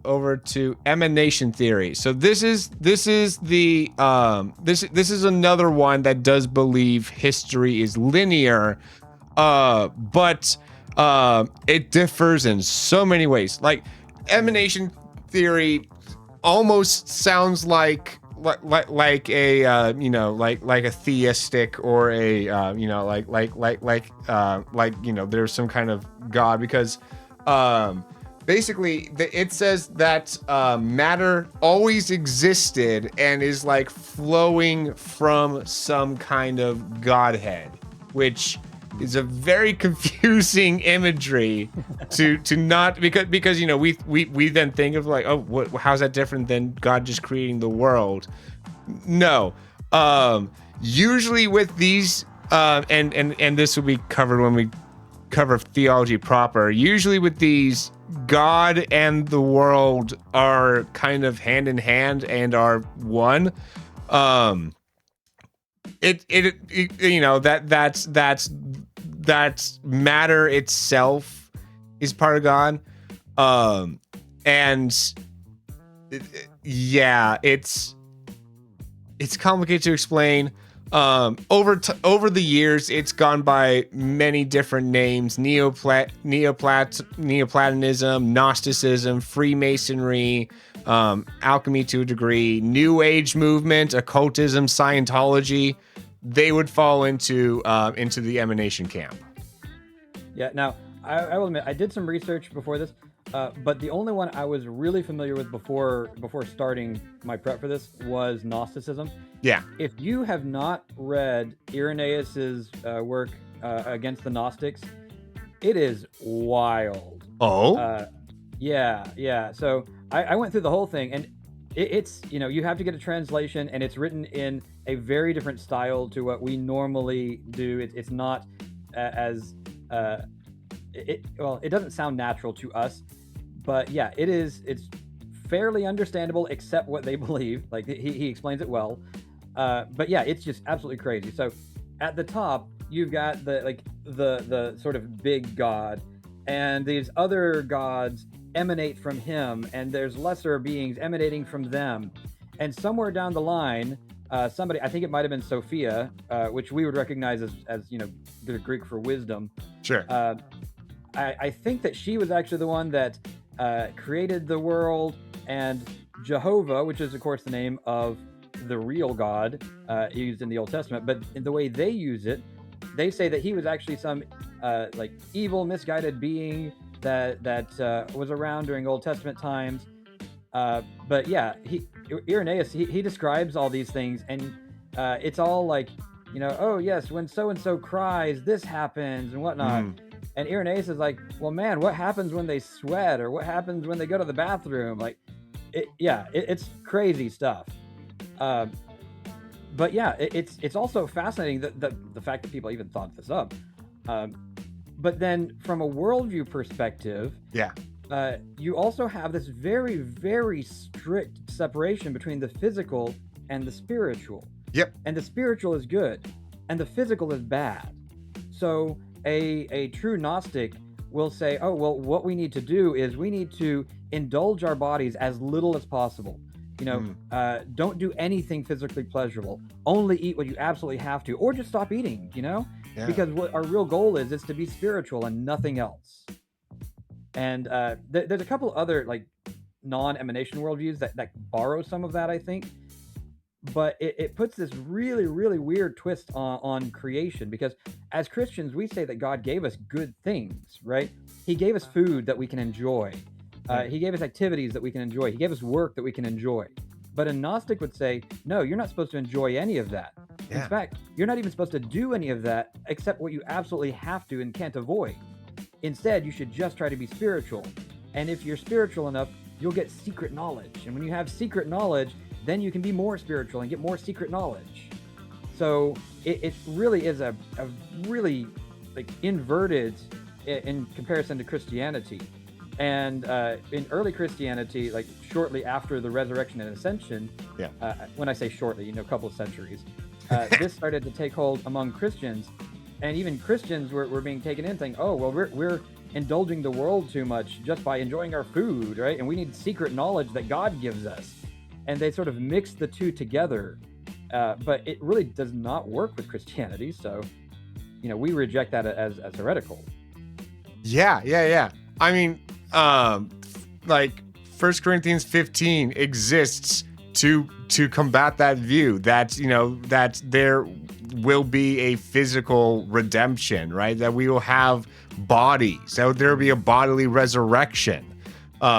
over to emanation theory. So this is the this is another one that does believe history is linear, but it differs in so many ways. Like emanation theory almost sounds like a like a theistic or a there's some kind of god, because basically it says that matter always existed and is like flowing from some kind of godhead, which is a very confusing imagery to not, because we then think of like, oh, how's that different than God just creating the world? No. Usually with these and this will be covered when we cover theology proper. Usually with these, God and the world are kind of hand in hand and are one. That's matter itself is part of God. It's complicated to explain. Over the years, it's gone by many different names: Neoplatonism, Gnosticism, Freemasonry, alchemy to a degree, New Age movement, occultism, Scientology. They would fall into the emanation camp. Yeah. Now, I will admit, I did some research before this, but the only one I was really familiar with before starting my prep for this was Gnosticism. Yeah. If you have not read Irenaeus's work against the Gnostics, it is wild. Oh. Yeah. So I went through the whole thing, and it's you have to get a translation, and it's written in a very different style to what we normally do. It's not as it doesn't sound natural to us, but yeah, it's fairly understandable except what they believe. Like he explains it well, but yeah, it's just absolutely crazy. So at the top you've got the sort of big god, and these other gods emanate from him, and there's lesser beings emanating from them, and somewhere down the line somebody, I think it might have been Sophia, which we would recognize as the Greek for wisdom. Sure. I think that she was actually the one that created the world, and Jehovah, which is of course the name of the real God used in the Old Testament, but in the way they use it, they say that he was actually some evil, misguided being that was around during Old Testament times. But yeah, Irenaeus he describes all these things, and it's all like, oh yes, when so and so cries, this happens and whatnot. And Irenaeus is like, well, man, what happens when they sweat, or what happens when they go to the bathroom? Like, it's crazy stuff. But yeah, it's also fascinating that the fact that people even thought this up. But then from a worldview perspective, yeah. You also have this very, very strict separation between the physical and the spiritual. Yep. And the spiritual is good, and the physical is bad. So a true Gnostic will say, oh, well, what we need to do is we need to indulge our bodies as little as possible. Don't do anything physically pleasurable. Only eat what you absolutely have to, or just stop eating, Yeah. Because what our real goal is to be spiritual and nothing else. And there's a couple other non-emanation worldviews that borrow some of that, I think. but it puts this really, really weird twist on creation, because as Christians, we say that God gave us good things, right? He gave us food that we can enjoy. He gave us activities that we can enjoy. He gave us work that we can enjoy. But a Gnostic would say, no, you're not supposed to enjoy any of that. In Yeah. fact, you're not even supposed to do any of that except what you absolutely have to and can't avoid. Instead, you should just try to be spiritual. And if you're spiritual enough, you'll get secret knowledge. And when you have secret knowledge, then you can be more spiritual and get more secret knowledge. So it really is a really like inverted in comparison to Christianity. And in early Christianity, like shortly after the resurrection and ascension, when I say shortly, a couple of centuries, this started to take hold among Christians. And even Christians were being taken in, saying, oh, well, we're indulging the world too much just by enjoying our food, right? And we need secret knowledge that God gives us. And they sort of mix the two together. But it really does not work with Christianity. So, we reject that as heretical. Yeah. I mean, like 1 Corinthians 15 exists to combat that view that, that there will be a physical redemption, right? That we will have bodies, that there will be a bodily resurrection.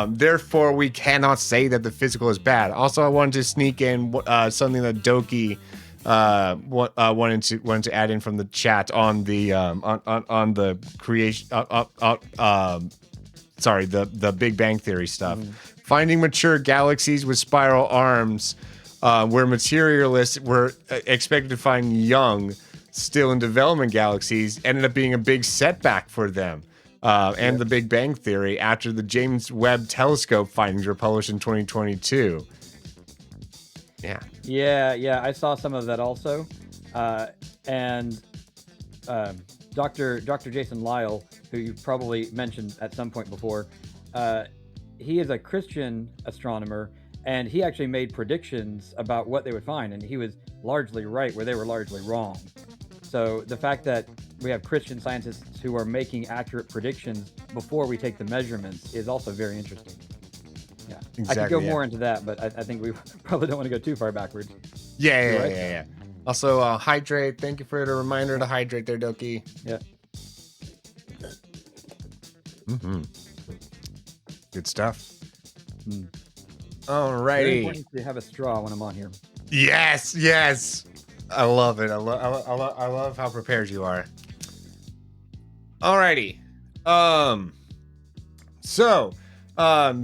Therefore, we cannot say that the physical is bad. Also, I wanted to sneak in something that Doki wanted to add in from the chat on the on the creation. The Big Bang Theory stuff. Finding mature galaxies with spiral arms, where materialists were expected to find young, still in development galaxies, ended up being a big setback for them. And the Big Bang Theory after the James Webb Telescope findings were published in 2022. Yeah, I saw some of that also. And Dr. Jason Lyle, who you probably mentioned at some point before, he is a Christian astronomer, and he actually made predictions about what they would find, and he was largely right where they were largely wrong. So the fact that we have Christian scientists who are making accurate predictions before we take the measurements is also very interesting. Yeah, exactly, I could go more into that, but I think we probably don't want to go too far backwards. Yeah. Also, hydrate. Thank you for the reminder to hydrate there, Doki. Yeah. Good stuff. Very Alrighty. important to have a straw when I'm on here. Yes. I love it. I love how prepared you are. Alrighty. So on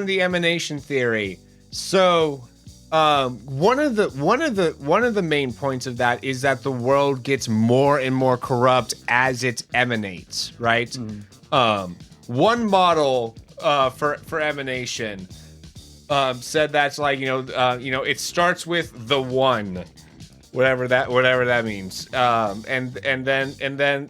the emanation theory. So one of the main points of that is that the world gets more and more corrupt as it emanates, right? One model for emanation said that's like it starts with the one, whatever that means, and then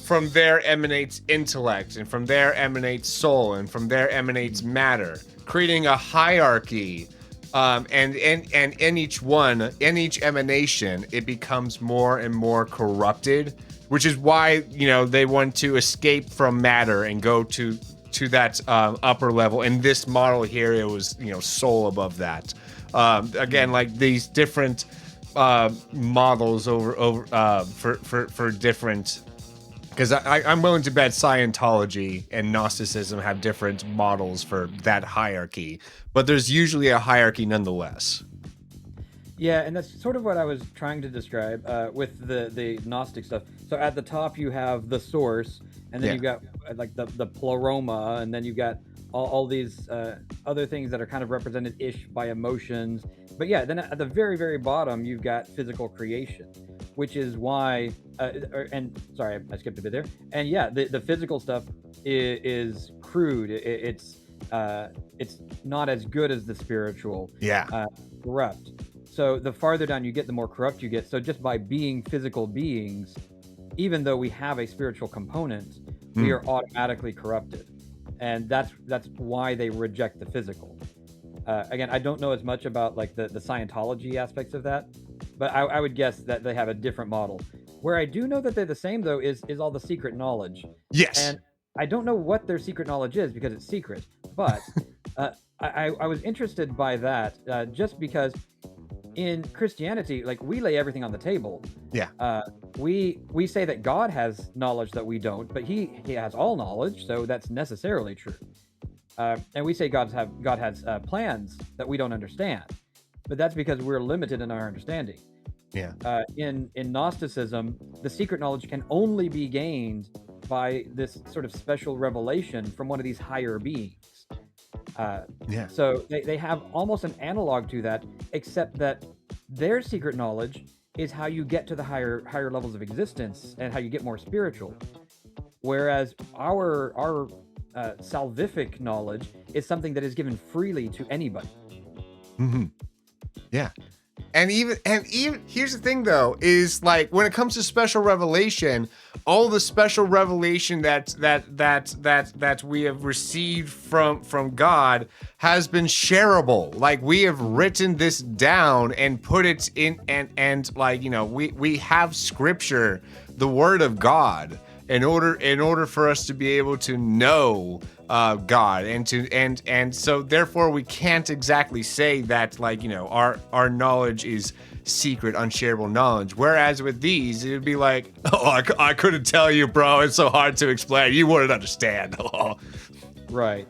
from there emanates intellect, and from there emanates soul, and from there emanates matter, creating a hierarchy. And in each emanation, it becomes more and more corrupted, which is why they want to escape from matter and go to that upper level. In this model here, it was soul above that. Again, like these different models over for different. Because I'm willing to bet Scientology and Gnosticism have different models for that hierarchy, but there's usually a hierarchy nonetheless. Yeah, and that's sort of what I was trying to describe with the Gnostic stuff. So at the top you have the source, and then you've got like the pleroma, and then you've got all these other things that are kind of represented-ish by emotions. But yeah, then at the very, very bottom, you've got physical creation, which is why, sorry, I skipped a bit there. And yeah, the physical stuff is crude. It's not as good as the spiritual. Corrupt. So the farther down you get, the more corrupt you get. So just by being physical beings, even though we have a spiritual component, we are automatically corrupted. And that's why they reject the physical. Again, I don't know as much about like the Scientology aspects of that, but I would guess that they have a different model. Where I do know that they're the same, though, is all the secret knowledge. Yes. And I don't know what their secret knowledge is because it's secret. But I was interested by that just because in Christianity, like, we lay everything on the table. Yeah. We say that God has knowledge that we don't, but he has all knowledge, so that's necessarily true. And we say God has plans that we don't understand, but that's because we're limited in our understanding. Yeah. In Gnosticism, the secret knowledge can only be gained by this sort of special revelation from one of these higher beings. So they have almost an analog to that, except that their secret knowledge is how you get to the higher levels of existence and how you get more spiritual. Whereas our salvific knowledge is something that is given freely to anybody. Mm-hmm. Yeah. And even here's the thing though, is like when it comes to special revelation, all the special revelation that we have received from God has been shareable. Like we have written this down and put it in and like, you know, we have scripture, the word of God, in order for us to be able to know God and so therefore we can't exactly say that, like, you know, our knowledge is secret, unshareable knowledge. Whereas with these, it would be like, oh, I couldn't tell you, bro. It's so hard to explain. You wouldn't understand. Right.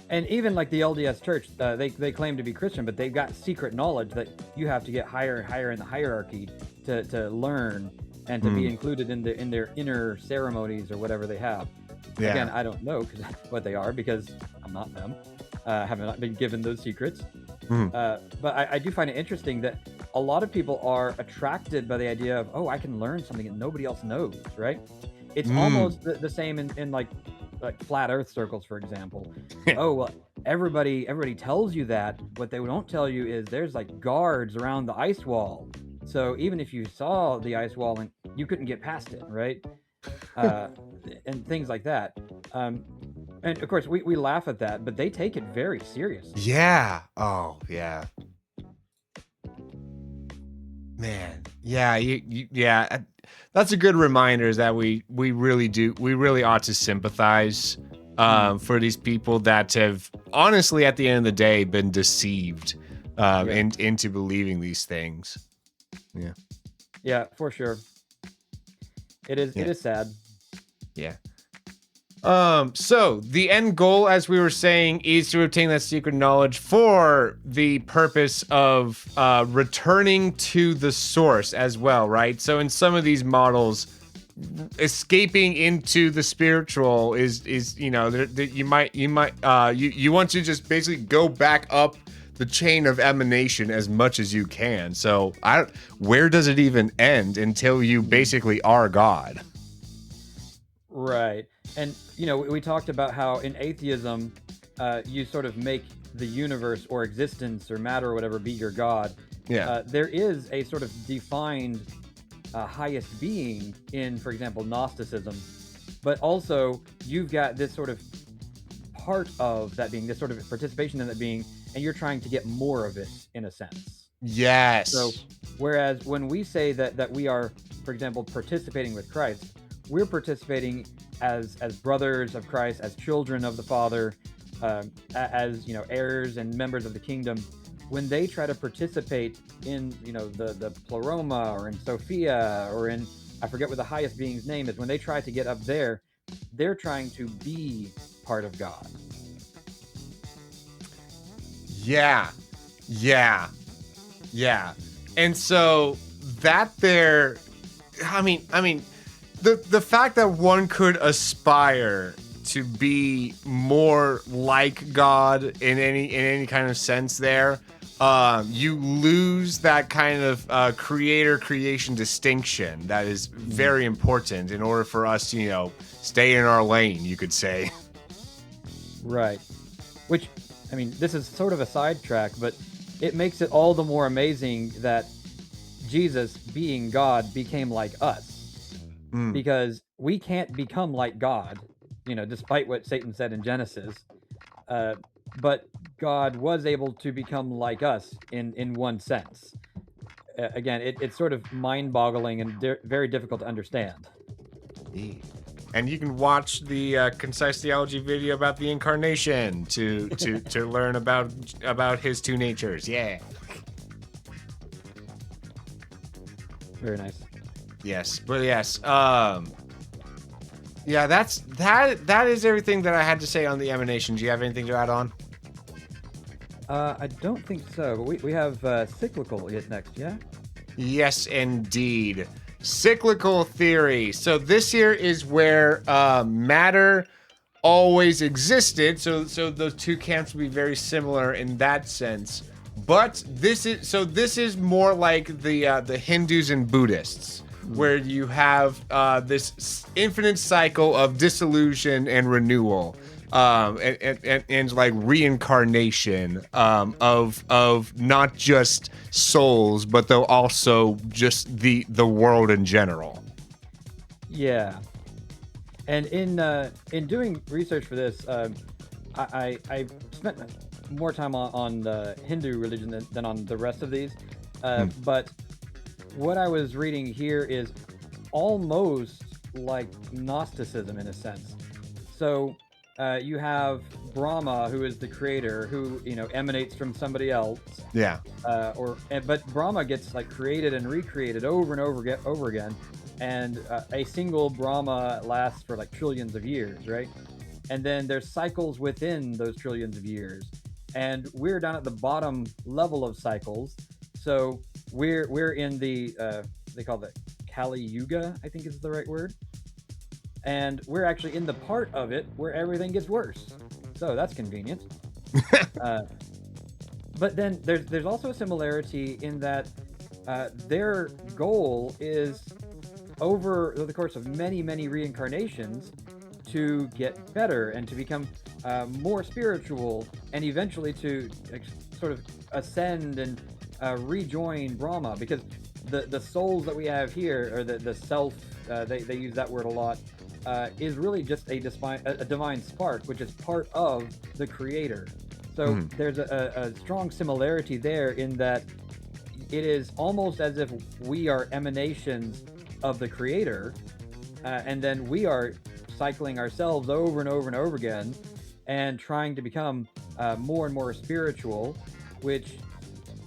And even like the LDS Church, they claim to be Christian, but they've got secret knowledge that you have to get higher and higher in the hierarchy to learn and to be included in their inner ceremonies or whatever they have. Yeah. Again, I don't know what they are because I'm not them. Have not been given those secrets. But I do find it interesting that a lot of people are attracted by the idea of, oh, I can learn something that nobody else knows, right? It's almost the same in like flat Earth circles, for example. Oh, well, everybody tells you that. What they don't tell you is there's like guards around the ice wall. So even if you saw the ice wall and you couldn't get past it, right? And things like that. And of course, we laugh at that, but they take it very seriously. Yeah. Oh, yeah. Man. Yeah. Yeah. That's a good reminder is that we really ought to sympathize for these people that have honestly, at the end of the day, been deceived into believing these things. Yeah. Yeah, for sure. It is sad. Yeah. So the end goal, as we were saying, is to obtain that secret knowledge for the purpose of returning to the source as well, right? So in some of these models, escaping into the spiritual is you know, you want to just basically go back up the chain of emanation as much as you can. So where does it even end until you basically are God? Right. And, you know, we talked about how in atheism, you sort of make the universe or existence or matter or whatever be your God. Yeah. There is a sort of defined highest being in, for example, Gnosticism. But also, you've got this sort of part of that being, this sort of participation in that being, and you're trying to get more of it, in a sense. Yes. So, whereas when we say that we are, for example, participating with Christ, we're participating as brothers of Christ, as children of the Father, as, you know, heirs and members of the kingdom. When they try to participate in, you know, the Pleroma or in Sophia or in, I forget what the highest being's name is, when they try to get up there, they're trying to be part of God. Yeah. And so that there, I mean, the fact that one could aspire to be more like God in any kind of sense there, you lose that kind of creator-creation distinction that is very important in order for us to, you know, stay in our lane, you could say. Right. Which, I mean, this is sort of a sidetrack, but it makes it all the more amazing that Jesus, being God, became like us. Because we can't become like God, you know, despite what Satan said in Genesis. But God was able to become like us in one sense. Again, it's sort of mind-boggling and very difficult to understand. And you can watch the Concise Theology video about the incarnation to learn about his two natures. Yeah. Very nice. Yes, but yes. Yeah, that is everything that I had to say on the emanation. Do you have anything to add on? I don't think so, but we have cyclical yet next, yeah? Yes, indeed. Cyclical theory. So this here is where matter always existed. So those two camps will be very similar in that sense. But this is more like the Hindus and Buddhists, where you have this infinite cycle of dissolution and renewal. And like reincarnation of not just souls, but though also just the world in general. Yeah. And in doing research for this, I spent more time on the Hindu religion than on the rest of these. But what I was reading here is almost like Gnosticism in a sense. So you have Brahma, who is the creator, who emanates from somebody else. Yeah. But Brahma gets like created and recreated over and over again, and a single Brahma lasts for like trillions of years, right? And then there's cycles within those trillions of years, and we're down at the bottom level of cycles. So we're in the they call it Kali Yuga, I think is the right word. And we're actually in the part of it where everything gets worse. So that's convenient. But then there's also a similarity in that their goal is over the course of many, many reincarnations to get better and to become more spiritual and eventually to sort of ascend and rejoin Brahma, because the souls that we have here, or the self, they use that word a lot, is really just a divine spark, which is part of the creator. So there's a strong similarity there in that it is almost as if we are emanations of the creator, and then we are cycling ourselves over and over and over again and trying to become more and more spiritual, which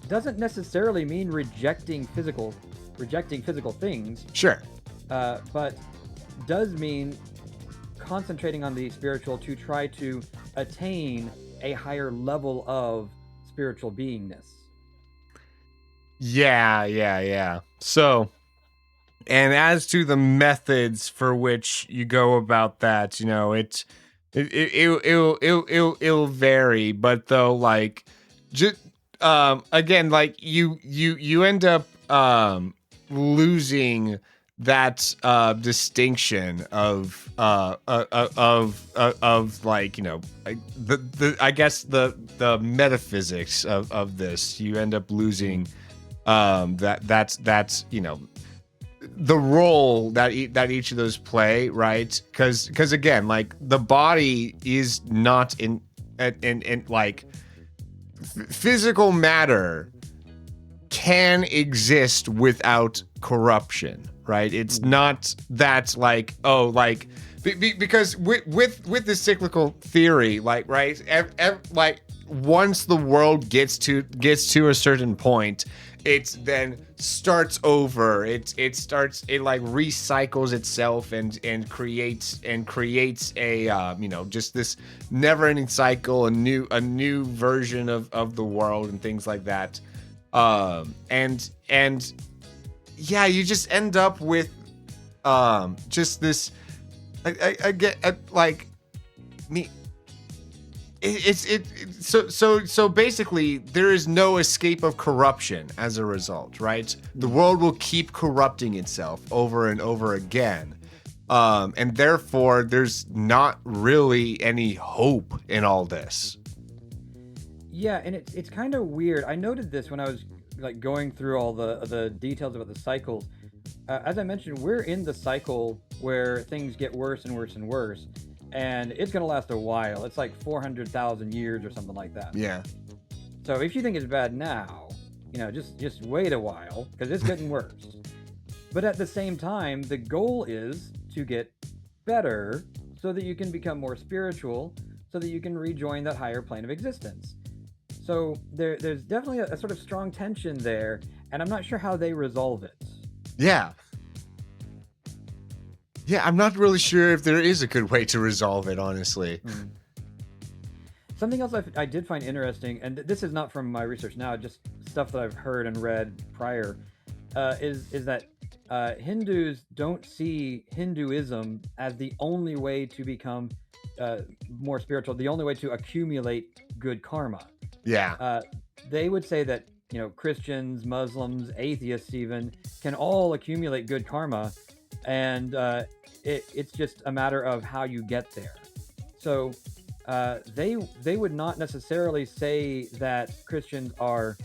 doesn't necessarily mean rejecting physical things. Sure. But does mean concentrating on the spiritual to try to attain a higher level of spiritual beingness. Yeah. So, and as to the methods for which you go about that, it'll vary, but though, like, just again, like you end up losing that distinction of like, like the I guess the metaphysics of this. You end up losing that's the role that each of those play, right? Because again, like, the body is not in like, physical matter can exist without corruption, right? It's not that, like, oh, like, because with the cyclical theory, like, right, like, once the world gets to a certain point, it then starts over. It like recycles itself and creates a just this never-ending cycle, a new version of the world and things like that. And yeah, you just end up with just this. I get like me. So basically, there is no escape of corruption as a result, right? The world will keep corrupting itself over and over again, and therefore there's not really any hope in all this. Yeah, and it's kind of weird. I noted this when I was like going through all the details about the cycles. As I mentioned, we're in the cycle where things get worse and worse and worse. And it's going to last a while. It's like 400,000 years or something like that. Yeah. So if you think it's bad now, just wait a while, because it's getting worse. But at the same time, the goal is to get better so that you can become more spiritual, so that you can rejoin that higher plane of existence. So there's definitely a sort of strong tension there, and I'm not sure how they resolve it. Yeah. Yeah, I'm not really sure if there is a good way to resolve it, honestly. Something else I did find interesting, and this is not from my research now, just stuff that I've heard and read prior, is that Hindus don't see Hinduism as the only way to become more spiritual, the only way to accumulate good karma. Yeah. They would say that Christians, Muslims, atheists even can all accumulate good karma, and it's just a matter of how you get there. So they would not necessarily say that Christians are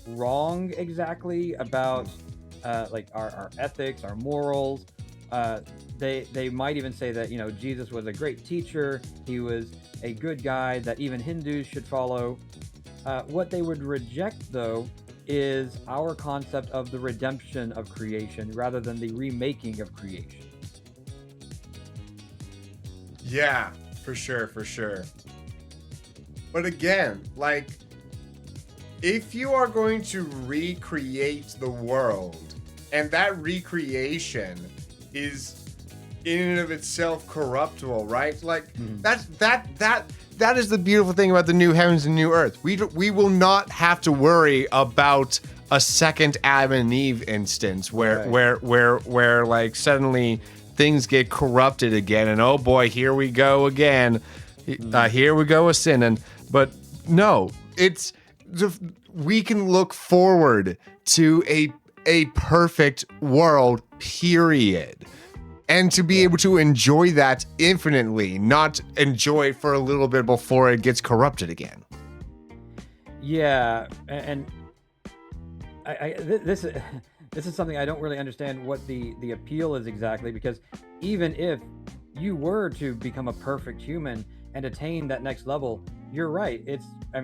wrong exactly about like our ethics, our morals. They might even say that Jesus was a great teacher, he was a good guy that even Hindus should follow. What they would reject, though, is our concept of the redemption of creation rather than the remaking of creation. Yeah, for sure. But again, like, if you are going to recreate the world, and that recreation is in and of itself corruptible, right? Like, that is the beautiful thing about the new heavens and new earth. We will not have to worry about a second Adam and Eve instance where like suddenly things get corrupted again, and oh boy, here we go again. Here we go a sinning. But no, we can look forward to a perfect world, period. And to be able to enjoy that infinitely, not enjoy it for a little bit before it gets corrupted again. Yeah, and this is something I don't really understand what the appeal is exactly, because even if you were to become a perfect human and attain that next level, you're right.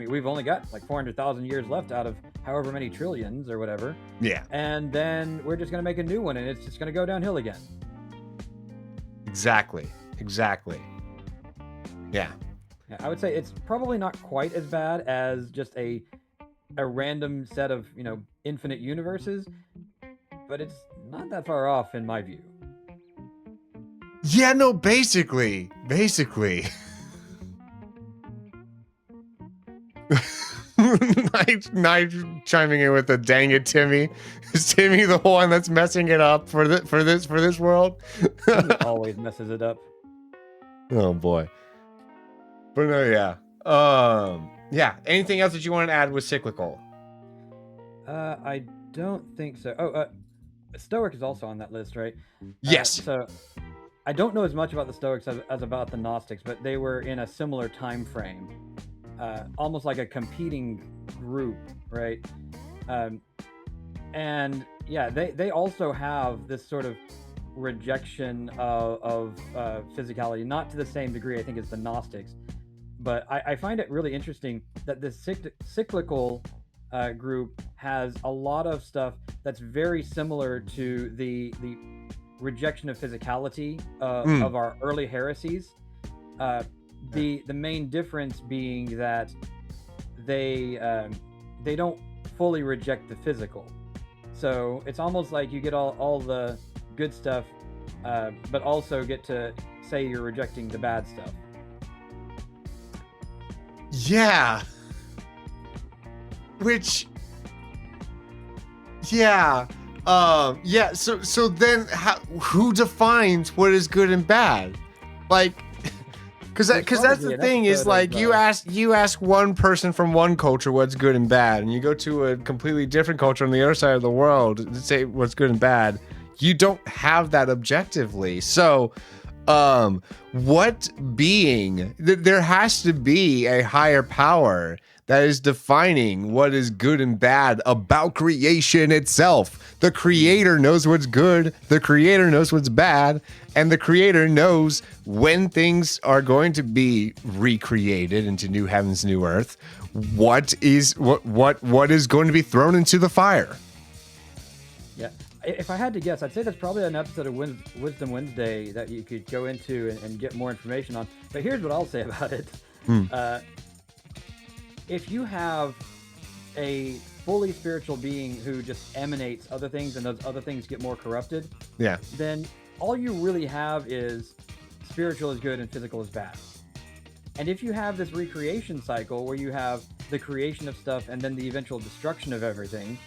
We've only got like 400,000 years left out of however many trillions or whatever. Yeah. And then we're just going to make a new one, and it's just going to go downhill again. Exactly. Yeah. I would say it's probably not quite as bad as just a random set of, infinite universes, but it's not that far off in my view. Yeah, no, basically. Knife chiming in with the dang it, Timmy. Is Timmy the one that's messing it up for this world? He always messes it up. Oh boy. But no, yeah. Yeah. Anything else that you want to add with cyclical? I don't think so. Oh, Stoic is also on that list, right? Yes. So I don't know as much about the Stoics as about the Gnostics, but they were in a similar time frame. Almost like a competing group, right? And yeah, they also have this sort of rejection of physicality, not to the same degree, I think, as the Gnostics. But I find it really interesting that this cyclical group has a lot of stuff that's very similar to the rejection of physicality of our early heresies. The main difference being that they don't fully reject the physical, so it's almost like you get all the good stuff, but also get to say you're rejecting the bad stuff. Yeah. Which. Yeah. Yeah. So then, who defines what is good and bad? Like. Because that's the thing is, like, you ask one person from one culture what's good and bad, and you go to a completely different culture on the other side of the world to say what's good and bad. You don't have that objectively. So, what being? There has to be a higher power that is defining what is good and bad about creation itself. The creator knows what's good, the creator knows what's bad, and the creator knows when things are going to be recreated into new heavens, new earth, what is going to be thrown into the fire. Yeah. If I had to guess, I'd say that's probably an episode of Wisdom Wednesday that you could go into and get more information on. But here's what I'll say about it. If you have a fully spiritual being who just emanates other things and those other things get more corrupted, Yeah. then all you really have is spiritual is good and physical is bad. And if you have this recreation cycle where you have the creation of stuff and then the eventual destruction of everything,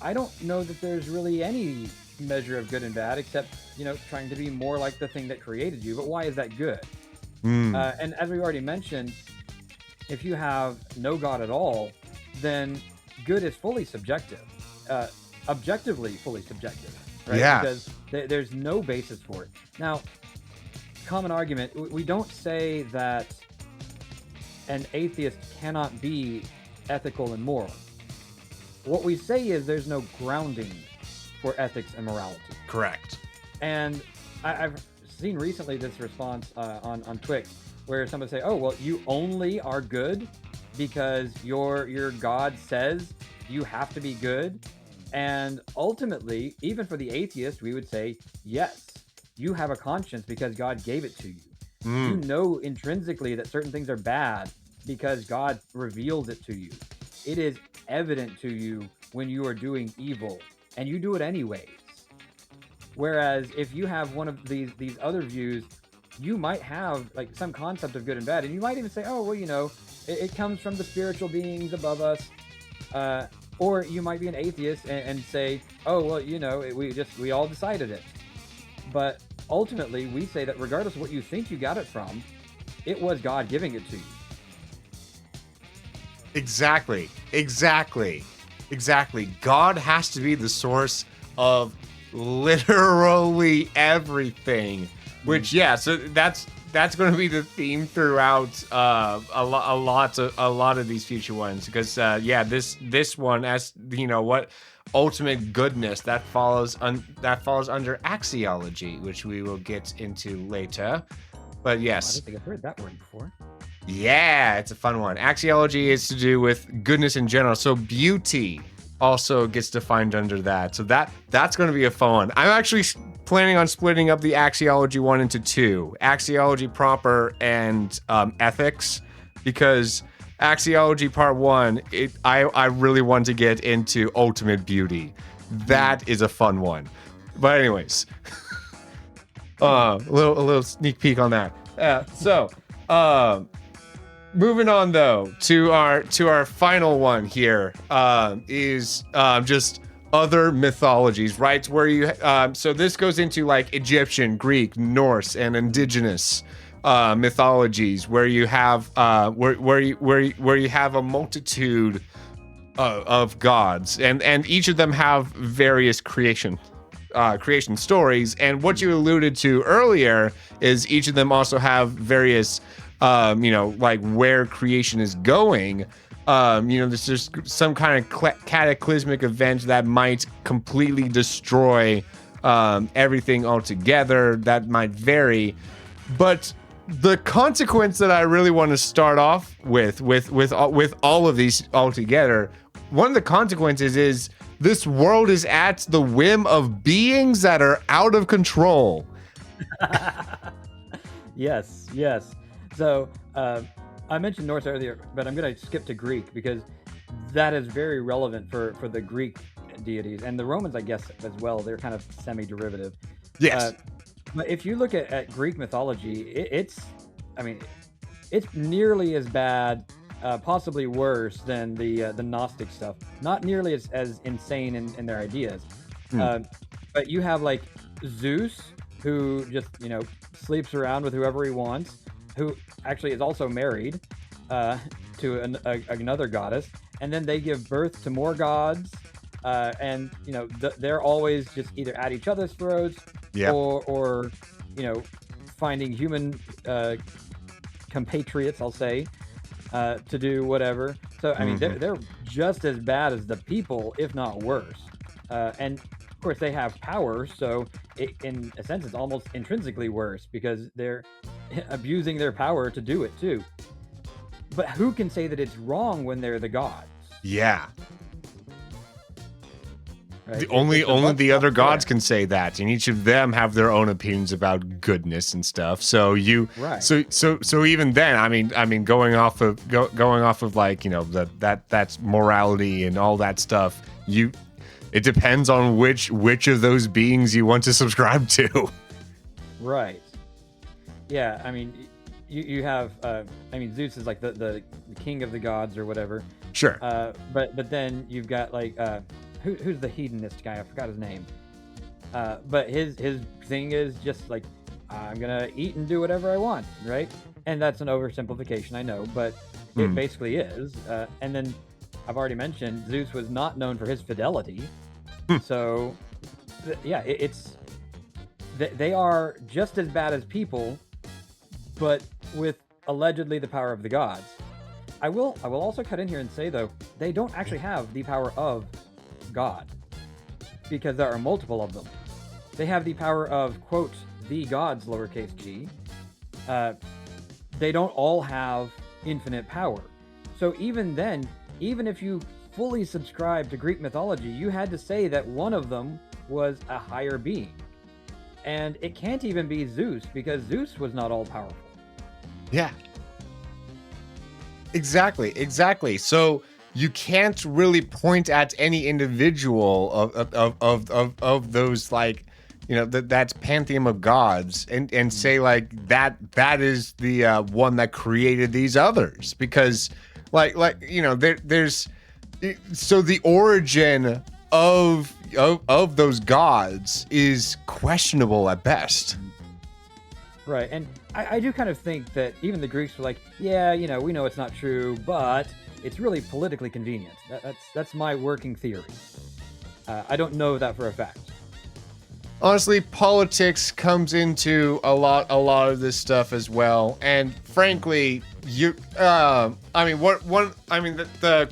I don't know that there's really any measure of good and bad except, trying to be more like the thing that created you. But why is that good? And as we already mentioned, if you have no God at all, then good is fully subjective, objectively fully subjective, right? Yeah. Because there's no basis for it. Now, common argument, we don't say that an atheist cannot be ethical and moral. What we say is there's no grounding for ethics and morality. Correct. And I've seen recently this response on Twitch where someone say, "Oh, well, you only are good because your God says you have to be good." And ultimately, even for the atheist, we would say, yes, you have a conscience because God gave it to you. You know intrinsically that certain things are bad because God reveals it to you. It is evident to you when you are doing evil, and you do it anyways. Whereas if you have one of these other views, you might have like some concept of good and bad, and you might even say, "Oh, well, it comes from the spiritual beings above us." Or you might be an atheist and say, "Oh, well, we all decided it." But ultimately, we say that regardless of what you think you got it from, it was God giving it to you. Exactly. God has to be the source of literally everything. Which, so that's going to be the theme throughout a lot of these future ones. Because this one, as what ultimate goodness that falls under axiology, which we will get into later. But yes, I don't think I've heard that word before. Yeah, it's a fun one. Axiology is to do with goodness in general. So beauty also gets defined under that. So that's going to be a fun one. I'm actually planning on splitting up the axiology one into two: axiology proper and ethics, because axiology part one, I really want to get into ultimate beauty. That is a fun one. But anyways, a little sneak peek on that. So moving on though to our final one here is just other mythologies, right? Where you so this goes into like Egyptian, Greek, Norse, and indigenous mythologies, where you have where you have a multitude of gods, and each of them have various creation stories. And what you alluded to earlier is each of them also have various like where creation is going. There's just some kind of cataclysmic event that might completely destroy everything altogether. That might vary, but the consequence that I really want to start off with all of these altogether, one of the consequences is this world is at the whim of beings that are out of control. Yes. So I mentioned Norse earlier, but I'm going to skip to Greek because that is very relevant for the Greek deities, and the Romans, I guess, as well. They're kind of semi-derivative. Yes. But if you look at Greek mythology, it's nearly as bad, possibly worse than the Gnostic stuff. Not nearly as insane in their ideas. But you have like Zeus, who just sleeps around with whoever he wants, who actually is also married to another goddess, and then they give birth to more gods, and they're always just either at each other's throats, or finding human compatriots, I'll say, to do whatever. So I mean, they're just as bad as the people, if not worse. And of course, they have power, so in a sense, it's almost intrinsically worse because they're abusing their power to do it too. But who can say that it's wrong when they're the gods? Yeah. right? Only the other gods can. can say that, and each of them have their own opinions about goodness and stuff. So Right. so even then, I mean, going off of like, you know, that's morality and all that stuff. It depends on which of those beings you want to subscribe to. Right. Yeah, I mean, you have, I mean, Zeus is like the king of the gods or whatever. Sure. But then you've got like, who's the hedonist guy? I forgot his name. But his thing is just like, I'm gonna eat and do whatever I want, right? And that's an oversimplification, I know, but it basically is. And then I've already mentioned Zeus was not known for his fidelity. So, yeah, they are just as bad as people, but with allegedly the power of the gods. I will also cut in here and say, though, they don't actually have the power of God, because there are multiple of them. They have the power of, quote, the gods, lowercase g. They don't all have infinite power. So even then, even if you fully subscribe to Greek mythology, you had to say that one of them was a higher being. And it can't even be Zeus, because Zeus was not all powerful. Yeah. Exactly. So you can't really point at any individual of those, like, you know, that's pantheon of gods and say like that is the one that created these others, because like you know, there's so the origin of those gods is questionable at best. Right, and I do kind of think that even the Greeks were like, yeah, you know, we know it's not true, but it's really politically convenient. That's my working theory. I don't know that for a fact. Honestly, politics comes into a lot of this stuff as well, and frankly, the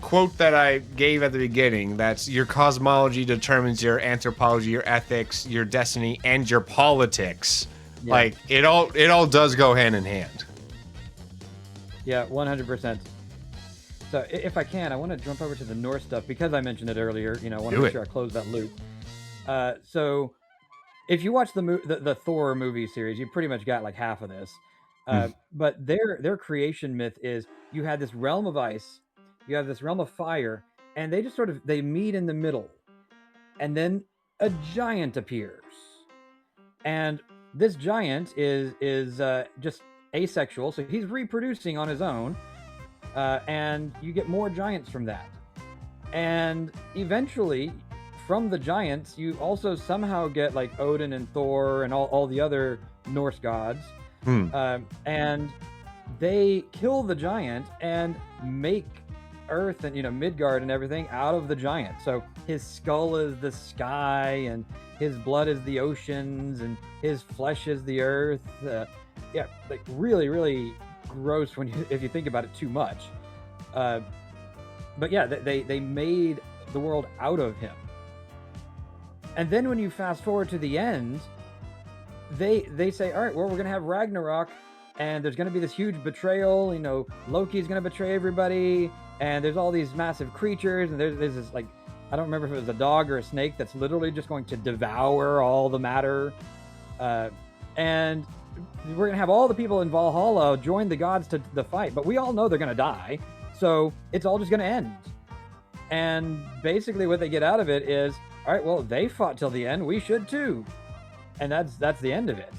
quote that I gave at the beginning, that's your cosmology determines your anthropology, your ethics, your destiny, and your politics. Yeah. Like it all does go hand in hand. Yeah, 100%. So if I can, I want to jump over to the Norse stuff, because I mentioned it earlier. You know, I want to make sure I close that loop. So if you watch the Thor movie series, you pretty much got like half of this. But their creation myth is, you had this realm of ice, you have this realm of fire, and they just they meet in the middle, and then a giant appears, and this giant is just asexual, so he's reproducing on his own, and you get more giants from that, and eventually, from the giants, you also somehow get like Odin and Thor and all the other Norse gods. And they kill the giant and make Earth and, you know, Midgard and everything out of the giant. So his skull is the sky, and his blood is the oceans, and his flesh is the earth. Yeah, like really, really gross if you think about it too much. But yeah, they made the world out of him. And then when you fast forward to the end, they say, all right, well, we're going to have Ragnarok, and there's going to be this huge betrayal. You know, Loki's going to betray everybody, and there's all these massive creatures, and there's this, like, I don't remember if it was a dog or a snake that's literally just going to devour all the matter. And we're going to have all the people in Valhalla join the gods to the fight, but we all know they're going to die, so it's all just going to end. And basically what they get out of it is, all right, well, they fought till the end, we should too. And that's the end of it.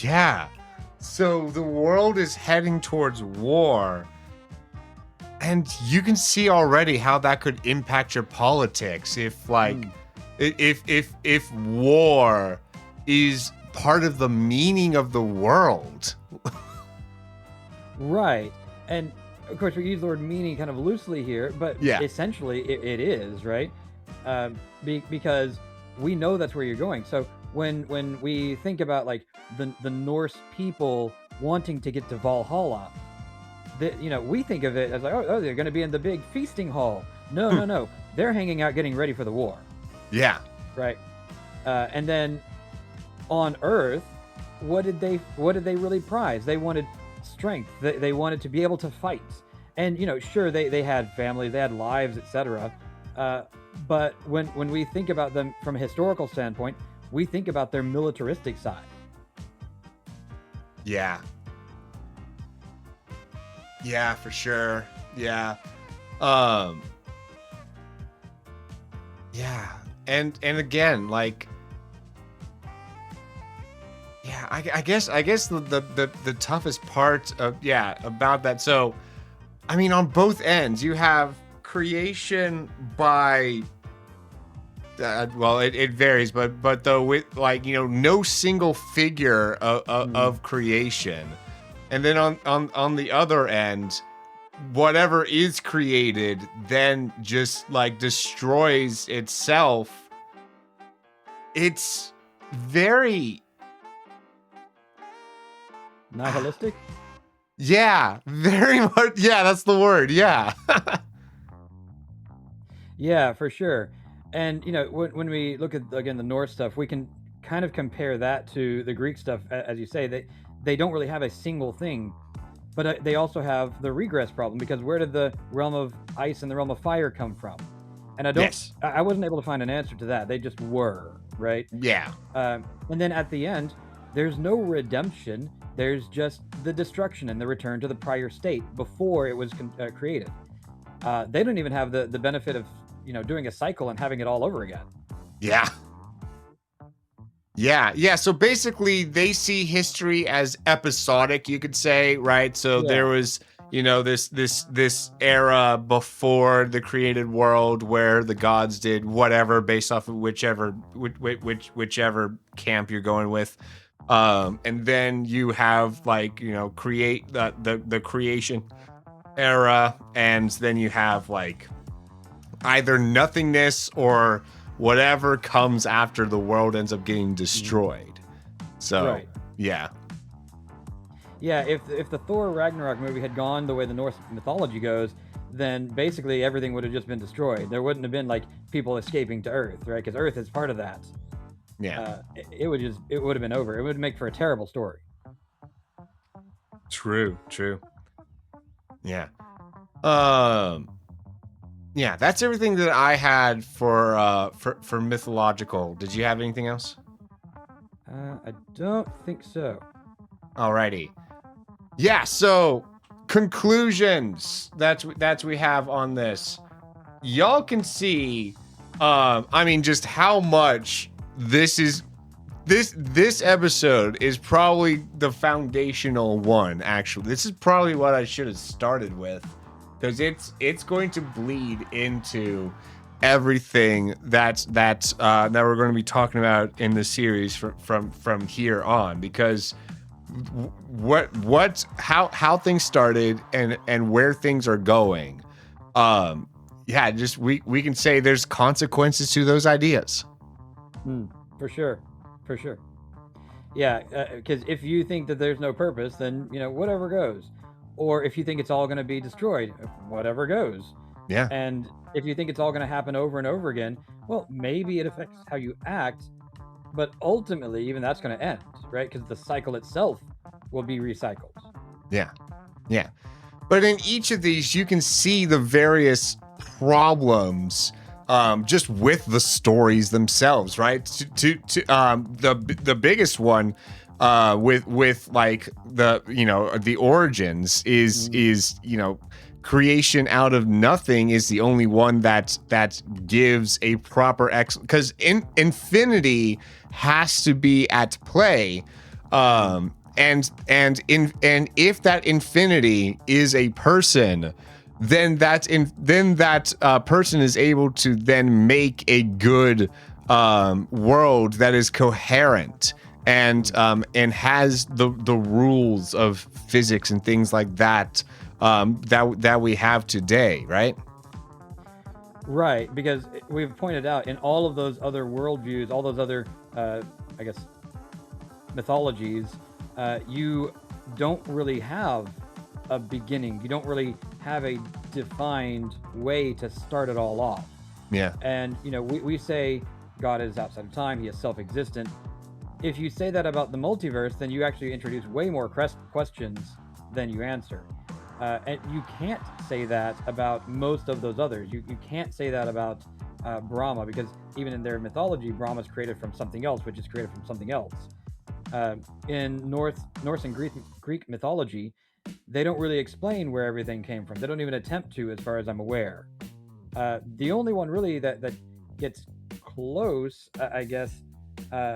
Yeah. So the world is heading towards war. And you can see already how that could impact your politics if if war is part of the meaning of the world. Right. And of course, we use the word meaning kind of loosely here, but essentially it is, right? Because we know that's where you're going. So when we think about like the Norse people wanting to get to Valhalla, we think of it as like, oh, they're going to be in the big feasting hall. No. They're hanging out getting ready for the war. Yeah. Right. And then on Earth, what did they really prize? They wanted strength. They wanted to be able to fight. And, sure, they had families, they had lives, etc. But when we think about them from a historical standpoint, we think about their militaristic side. Yeah. Yeah, for sure. Yeah. Yeah. And again, like, yeah, I guess the toughest part of, about that. So, I mean, on both ends, you have creation by, well, it varies, but though with, like, no single figure of creation, and then on the other end, whatever is created then just like destroys itself. It's very Nihilistic? yeah, very much. Yeah, that's the word. Yeah. Yeah, for sure. And when we look at again the Norse stuff, we can kind of compare that to the Greek stuff. As you say, they don't really have a single thing, but they also have the regress problem, because where did the realm of ice and the realm of fire come from? And Yes. I wasn't able to find an answer to that. They just were, right? Yeah. And then at the end, there's no redemption. There's just the destruction and the return to the prior state before it was created. They don't even have the benefit of doing a cycle and having it all over again. Yeah. Yeah. So basically, they see history as episodic, you could say, right? So there was, this era before the created world where the gods did whatever based off of whichever camp you're going with, and then you have, like, create the creation era, and then you have, like, either nothingness or whatever comes after the world ends up getting destroyed. So, right. Yeah. Yeah, if the Thor Ragnarok movie had gone the way the Norse mythology goes, then basically everything would have just been destroyed. There wouldn't have been, like, people escaping to Earth, right? Because Earth is part of that. Yeah. It would have been over. It would make for a terrible story. True. Yeah. Yeah, that's everything that I had for mythological. Did you have anything else? I don't think so. Alrighty. Yeah, so conclusions that's we have on this. Y'all can see, I mean, just how much this episode is probably the foundational one. Actually, this is probably what I should have started with, because it's going to bleed into everything that we're going to be talking about in the series from here on, because how things started and where things are going. Just we can say there's consequences to those ideas. For sure. Yeah, because if you think that there's no purpose, then whatever goes. Or if you think it's all going to be destroyed, whatever goes. Yeah. And if you think it's all going to happen over and over again, well, maybe it affects how you act, but ultimately even that's going to end, right? Because the cycle itself will be recycled. Yeah. But in each of these, you can see the various problems, just with the stories themselves, right? The biggest one, with like the origins is creation out of nothing is the only one that gives a proper because infinity has to be at play, and if that infinity is a person, then that person is able to then make a good world that is coherent and has the rules of physics and things like that that we have today, right? Right, because we've pointed out in all of those other worldviews, all those other, I guess, mythologies, you don't really have a beginning. You don't really have a defined way to start it all off. Yeah. And, we say God is outside of time, he is self-existent. If you say that about the multiverse, then you actually introduce way more questions than you answer. And you can't say that about most of those others. You can't say that about Brahma, because even in their mythology, Brahma is created from something else, which is created from something else. In Norse and Greek mythology, they don't really explain where everything came from. They don't even attempt to, as far as I'm aware. The only one really that gets close, I guess,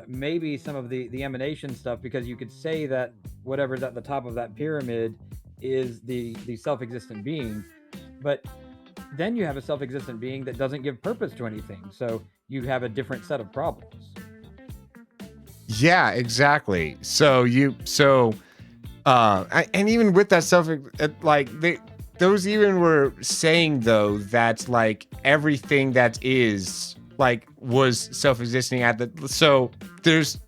maybe some of the emanation stuff, because you could say that whatever's at the top of that pyramid is the self-existent being, but then you have a self-existent being that doesn't give purpose to anything, so you have a different set of problems. Yeah, exactly. And even with that stuff, like those even were saying though that like everything that is like was self-existing so there's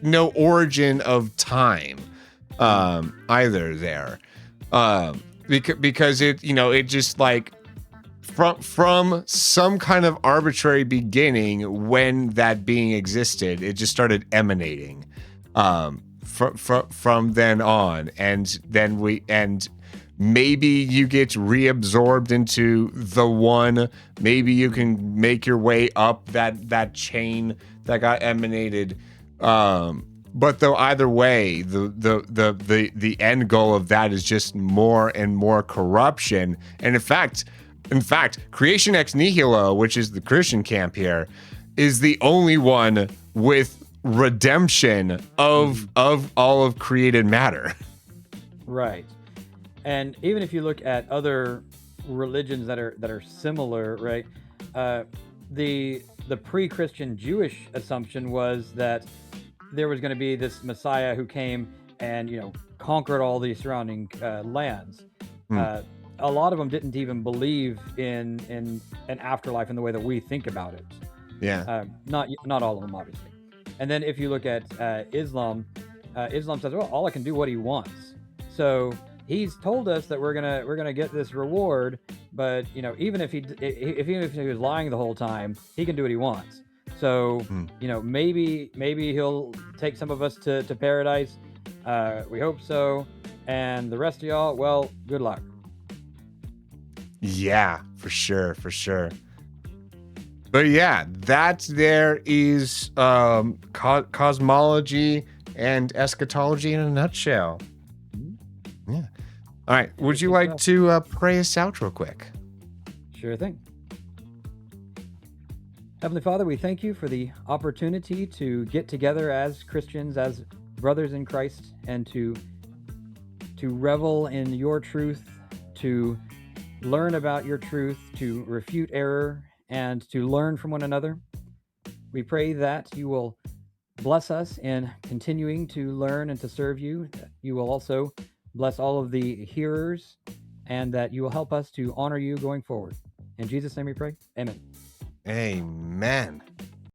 no origin of time either there, because it it just like from some kind of arbitrary beginning when that being existed, it just started emanating from then on, and maybe you get reabsorbed into the one. Maybe you can make your way up that chain that got emanated. But though either way, the end goal of that is just more and more corruption. And in fact, creation ex nihilo, which is the Christian camp here, is the only one with redemption of all of created matter. Right. And even if you look at other religions that are similar, right? The pre-Christian Jewish assumption was that there was going to be this Messiah who came and conquered all the surrounding lands. A lot of them didn't even believe in an afterlife in the way that we think about it. Yeah. Not all of them, obviously. And then if you look at Islam, Islam says, well, Allah can do what he wants. So he's told us that we're gonna get this reward, but even if he was lying the whole time, he can do what he wants. So maybe he'll take some of us to paradise. We hope so. And the rest of y'all, well, good luck. Yeah, for sure. But yeah, there is cosmology and eschatology in a nutshell. Yeah. All right. Would you like to pray us out real quick? Sure thing. Heavenly Father, we thank you for the opportunity to get together as Christians, as brothers in Christ, and to revel in your truth, to learn about your truth, to refute error, and to learn from one another. We pray that you will bless us in continuing to learn and to serve you. You will also bless all of the hearers, and that you will help us to honor you going forward. In Jesus' name we pray. Amen. Amen.